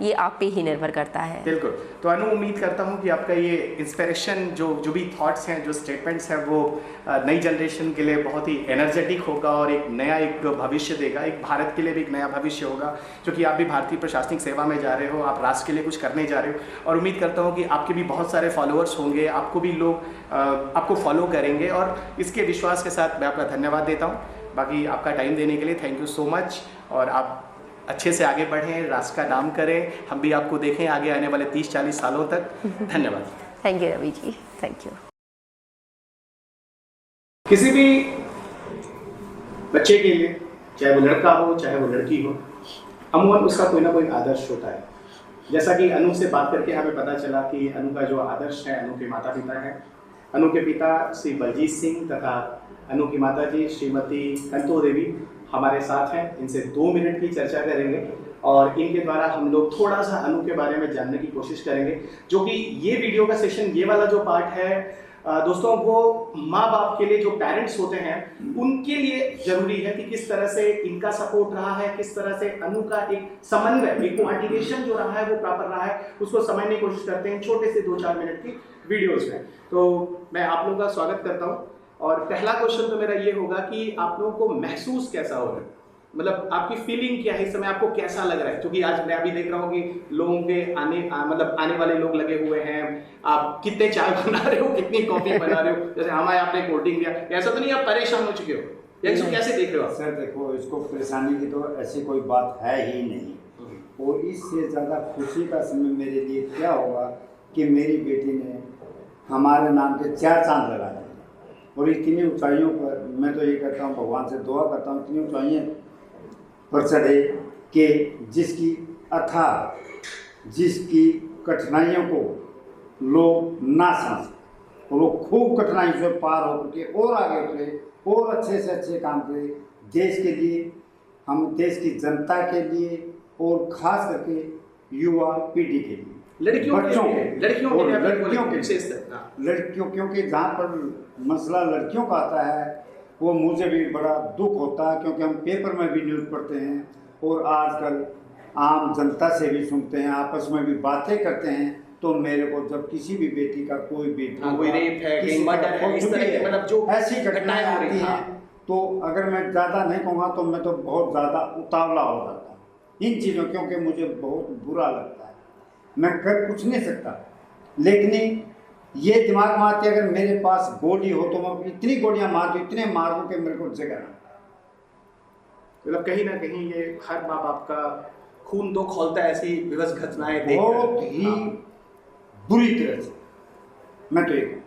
ये आप पे ही निर्भर करता है। बिल्कुल। तो अनु, उम्मीद करता हूँ कि आपका ये इंस्पिरेशन जो भी थॉट्स हैं, जो स्टेटमेंट्स हैं, वो नई जनरेशन के लिए बहुत ही एनर्जेटिक होगा और एक नया एक भविष्य देगा। एक भारत के लिए भी एक नया भविष्य होगा, क्योंकि आप भी भारतीय प्रशासनिक सेवा में जा रहे हो, आप राष्ट्र के लिए कुछ करने जा रहे हो। और उम्मीद करता हूँ कि आपके भी बहुत सारे फॉलोअर्स होंगे, आपको भी लोग आपको फॉलो करेंगे, और इसके विश्वास के साथ मैं आपका धन्यवाद देता हूँ। बाकी आपका टाइम देने के लिए थैंक यू सो मच, और आप अच्छे से आगे बढ़ें, राष्ट्र का नाम करें, हम भी आपको देखें आगे आने वाले 30-40 सालों तक। धन्यवाद। Thank you Ravi ji, thank you. किसी भी बच्चे के लिए, चाहे वो लड़का हो चाहे वो लड़की हो, अमूमन उसका कोई ना कोई आदर्श होता है। जैसा कि अनु से बात करके हमें पता चला कि अनु का जो आदर्श है, अनु के माता पिता हैं। अनु के पिता श्री बलजीत सिंह तथा अनु की माता जी श्रीमती कंतो देवी हमारे साथ हैं। इनसे 2 मिनट की चर्चा करेंगे और इनके द्वारा हम लोग थोड़ा सा अनु के बारे में जानने की कोशिश करेंगे, जो कि ये वीडियो का सेशन, ये वाला जो पार्ट है, दोस्तों वो माँ बाप के लिए, जो पेरेंट्स होते हैं उनके लिए जरूरी है कि किस तरह से इनका सपोर्ट रहा है, किस तरह से अनु का एक समन्वय, एक कोऑर्डिनेशन जो रहा है वो प्रॉपर रहा है, उसको समझने की कोशिश करते हैं छोटे से 2-4 मिनट की वीडियोस में। तो मैं आप लोगों का स्वागत करता हूँ और पहला क्वेश्चन तो मेरा ये होगा कि आप लोगों को महसूस कैसा हो रहा है, मतलब आपकी फीलिंग क्या है इस समय, आपको कैसा लग रहा है? क्योंकि आज मैं अभी देख रहा हूँ कि लोगों के मतलब आने वाले लोग लगे हुए हैं, आप कितने चाय बना रहे हो, कितनी कॉफी बना रहे हो, जैसे हमारे आपने कोल्ड ड्रिंक दिया, ऐसा तो नहीं आप परेशान हो चुके हो या इसको कैसे देख रहे हो? सर देखो, इसको परेशानी की तो ऐसी कोई बात है ही नहीं, और इससे ज़्यादा खुशी का समय मेरे लिए क्या होगा कि मेरी बेटी ने हमारे नाम के 4 चांद लगा दिए, और इतनी ऊंचाइयों पर मैं तो ये कहता हूँ, भगवान से दुआ करता हूँ इतनी ऊंचाइयों पर चढ़े कि जिसकी कठिनाइयों को लोग ना समझ, और वो खूब कठिनाई से पार होकर के और आगे बढ़े और अच्छे से अच्छे काम करें देश के लिए, हम देश की जनता के लिए और ख़ास करके युवा पीढ़ी के लिए, लड़कियों क्योंकि जहाँ पर मसला लड़कियों का आता है वो मुझे भी बड़ा दुख होता है, क्योंकि हम पेपर में भी न्यूज़ पढ़ते हैं और आजकल आम जनता से भी सुनते हैं, आपस में भी बातें करते हैं। तो मेरे को जब किसी भी बेटी का कोई रेप है, कहीं मर्डर है, इस तरह के मतलब जो ऐसी घटनाएं आती हैं, तो अगर मैं ज़्यादा नहीं कहूँगा तो मैं तो बहुत ज़्यादा उतावला हो जाता हूँ इन चीज़ों, क्योंकि मुझे बहुत बुरा लगता है, मैं कर कुछ नहीं सकता, लेकिन ये दिमाग में आती है अगर मेरे पास गोली हो तो मैं इतनी गोलियां मार दूँ, इतने मार दूँ कि मेरे को जगह ना। मतलब कहीं ना कहीं ये हर माँ बाप का खून तो खौलता है ऐसी विवश घटनाएं देख बहुत ही बुरी तरह से, मैं तो एक,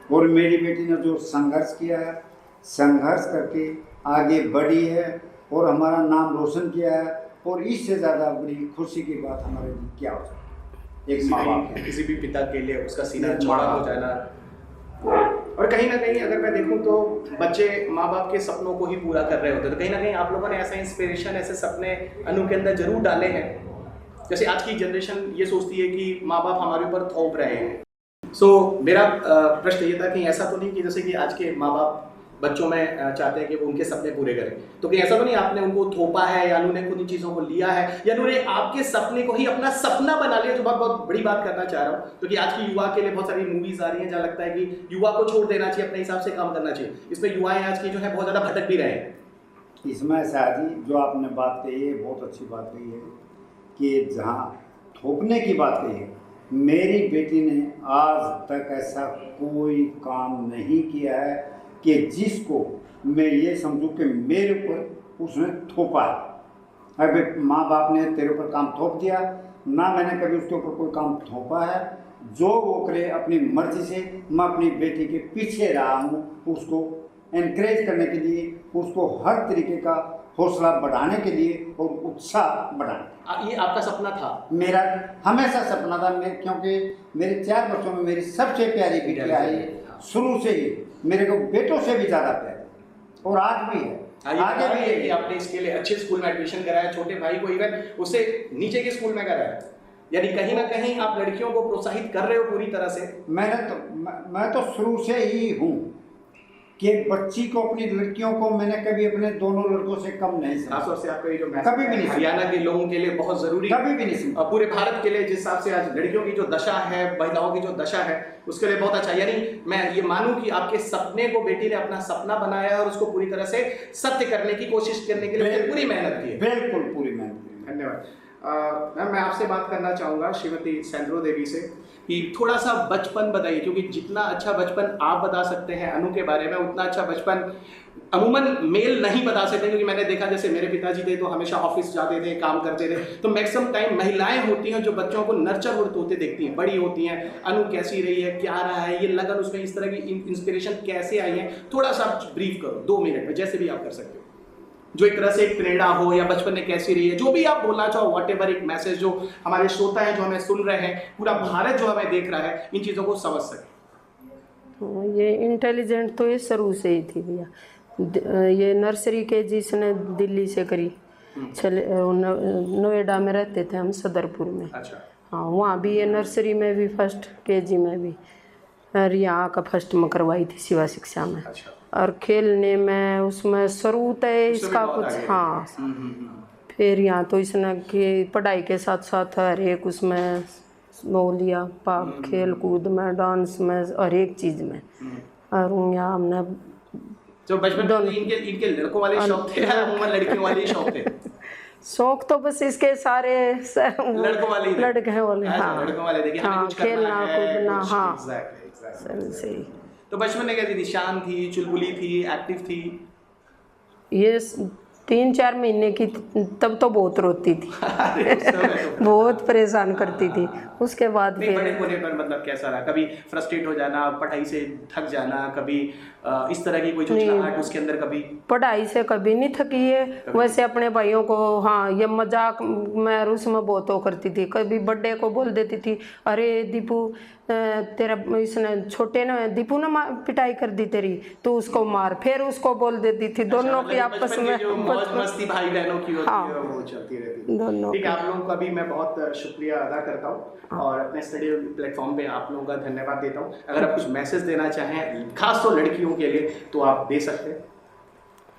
और मेरी बेटी ने जो संघर्ष किया है, संघर्ष करके आगे बढ़ी है और हमारा नाम रोशन किया है, और इससे ज़्यादा बड़ी खुशी की बात हमारे लिए क्या हो सकती है? एक माँ बाप किसी भी पिता के लिए उसका सीना चौड़ा हो जाना, और कहीं ना कहीं अगर मैं देखूं तो बच्चे माँ बाप के सपनों को ही पूरा कर रहे होते हैं। तो कहीं ना कहीं आप लोगों ने ऐसा इंस्पिरेशन, ऐसे सपने अनु के अंदर जरूर डाले हैं। जैसे आज की जनरेशन ये सोचती है कि माँ बाप हमारे ऊपर थोप रहे हैं। मेरा प्रश्न ये था कि ऐसा तो नहीं कि जैसे कि आज के माँ बाप बच्चों में चाहते हैं कि वो उनके सपने पूरे करें, तो कहीं ऐसा तो नहीं आपने उनको थोपा है या उन्होंने खुद इन चीज़ों को लिया है या उन्होंने आपके सपने को ही अपना सपना बना लिया? जो बहुत बड़ी बात करना चाह रहा हूँ, क्योंकि आज की युवा के लिए बहुत सारी मूवीज आ रही हैं जहाँ लगता है कि युवा को छोड़ देना चाहिए, अपने हिसाब से काम करना चाहिए। इसमें युवाएं आज की जो है बहुत ज़्यादा भटक भी रहे हैं। इसमें शाहजी जो आपने बात कही है बहुत अच्छी बात कही है कि जहाँ थोपने की बात कही है, मेरी बेटी ने आज तक ऐसा कोई काम नहीं किया है कि जिसको मैं ये समझूं कि मेरे ऊपर उसने थोपा है। अभी माँ बाप ने तेरे ऊपर काम थोप दिया ना, मैंने कभी उसके ऊपर कोई काम थोपा है। जो वो करे अपनी मर्जी से, मैं अपनी बेटी के पीछे रहा हूँ उसको एनकरेज करने के लिए, उसको हर तरीके का हौसला बढ़ाने के लिए और उत्साह बढ़ाने। ये आपका सपना था? मेरा हमेशा सपना था, क्योंकि मेरे 4 बच्चों में मेरी सबसे प्यारी बिटिया है, शुरू से ही मेरे को बेटों से भी ज़्यादा प्यार, और आज भी है, आगे भी है। कि आपने इसके लिए अच्छे स्कूल में एडमिशन कराया, छोटे भाई को इवन उससे नीचे के स्कूल में कराया, यानी कहीं ना कहीं आप लड़कियों को प्रोत्साहित कर रहे हो पूरी तरह से। मैं तो शुरू से ही हूँ कि बच्ची को, अपनी लड़कियों को मैंने कभी अपने दोनों लड़कों से कम नहीं समझा। खासतौर से आपका ये जो कभी भी नहीं, हरियाणा के लोगों के लिए बहुत जरूरी, कभी भी नहीं, और पूरे भारत के लिए जिस हिसाब से आज लड़कियों की जो दशा है, महिलाओं की जो दशा है, उसके लिए बहुत अच्छा। यानी मैं ये मानूं कि आपके सपने को बेटी ने अपना सपना बनाया और उसको पूरी तरह से सत्य करने की कोशिश करने के लिए पूरी मेहनत की है। बिल्कुल पूरी मेहनत की। धन्यवाद। मैम मैं आपसे बात करना चाहूँगा श्रीमती सैंड्रो देवी से कि थोड़ा सा बचपन बताइए, क्योंकि जितना अच्छा बचपन आप बता सकते हैं अनु के बारे में, उतना अच्छा बचपन अमूमन मेल नहीं बता सकते। क्योंकि मैंने देखा जैसे मेरे पिताजी थे तो हमेशा ऑफिस जाते थे, काम करते थे, तो मैक्सिमम टाइम महिलाएं होती हैं जो बच्चों को नर्चर होते देखती हैं, बड़ी होती हैं। अनु कैसी रही है, क्या रहा है, ये लगन उसमें इस तरह की इंस्पिरेशन कैसे आई है, थोड़ा सा ब्रीफ करो 2 मिनट में, जैसे भी आप कर सकते हो, जो एक तरह से एक प्रेरणा हो, या बचपन में कैसी रही है, जो भी आप बोलना चाहो, व्हाटएवर एक मैसेज जो हमारे श्रोता हैं, जो हमें सुन रहे हैं, पूरा भारत जो हमें देख रहा है, इन चीज़ों को समझ सके। ये इंटेलिजेंट तो ये शुरू से ही थी भैया। ये नर्सरी के जिसने दिल्ली से करी, नोएडा में रहते थे हम, सदरपुर में। अच्छा। हाँ, वहाँ भी ये नर्सरी में भी फर्स्ट KG में भी और यहाँ का फर्स्ट में करवाई थी शिवा शिक्षा में। अच्छा। और खेलने में उसमें शुरू है इसका कुछ, हाँ। फिर यहाँ तो इसने कि पढ़ाई के साथ साथ हर एक उसमें वो लिया, खेल कूद में, डांस में, हर एक चीज़ में। और यहाँ हमने तो बचपन में इनके लड़कों वाले शौक थे या उम्र लड़कियों वाले शौक थे? शौक तो बस इसके सारे लड़कों वाले ही थे। लड़के वाले, हाँ, लड़कों वाले थे कि हमें हाँ, कुछ करना खेलना है, कूदना, कुछ- हाँ, Exactly. सही। तो बचपन में कैसी थी? शांत थी, चुलबुली थी, एक्टिव थी? ये 3-4 महीने की तब तो बहुत रोती थी। अरे, उस समय तो- बहुत परेशान करती थी। उसके बाद नहीं, बड़े फिर होने पर मतलब कैसा रहा? कभी फ्रस्ट्रेट हो जाना, पढ़ाई से थक जाना, कभी इस तरह की कोई जो चिढ़ाहट उसके अंदर कभी? पढ़ाई से कभी नहीं थकी है। वैसे अपने भाइयों को, हाँ, ये मजाक में और उसमें बहुत वो करती थी। कभी बर्थडे को बोल देती थी, अरे दीपू तेरा इसने छोटे ने दीपू ने पिटाई कर दी तेरी, तो उसको मार। फिर उसको बोल देती थी। दोनों की मतलब आपस बचपन में की जो मौज मस्ती भाई बहनों की होती हाँ, है वो चलती रहती है। दोनों ठीक है, आप लोगों का भी मैं बहुत शुक्रिया अदा करता हूँ और अपने स्टडी प्लेटफॉर्म पे आप लोगों का धन्यवाद देता हूँ। अगर आप कुछ मैसेज देना चाहें खास तो लड़कियों के लिए तो आप दे सकते हैं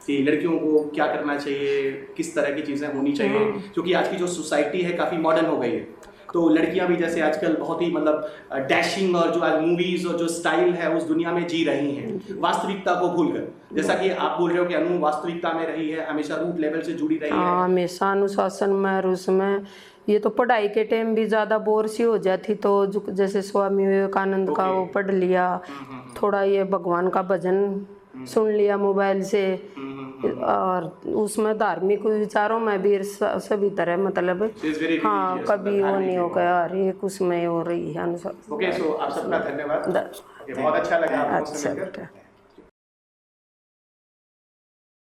कि लड़कियों को क्या करना चाहिए, किस तरह की चीज़ें होनी चाहिए, क्योंकि आज की जो सोसाइटी है काफ़ी मॉडर्न हो गई है। तो लड़कियां भी जैसे आजकल बहुत ही मतलब डैशिंग और जो आज मूवीज और जो स्टाइल है उस दुनिया में जी रही हैं, वास्तविकता को भूलकर। जैसा कि आप बोल रहे हो कि अनु वास्तविकता में रही है, हमेशा रूट लेवल से जुड़ी रही है। हमेशा अनुशासन में और उसमें। ये तो पढ़ाई के टाइम भी ज़्यादा बोर सी हो जाती तो जैसे स्वामी विवेकानंद का वो पढ़ लिया, थोड़ा ये भगवान का भजन सुन लिया मोबाइल से, और उसमें धार्मिक विचारों में भी सभी तरह मतलब, हाँ, कभी वो नहीं हो गया, हर एक उसमें हो रही है अनुसार। ओके, सो आप सबका धन्यवाद। बहुत अच्छा लगा आपको मिलकर।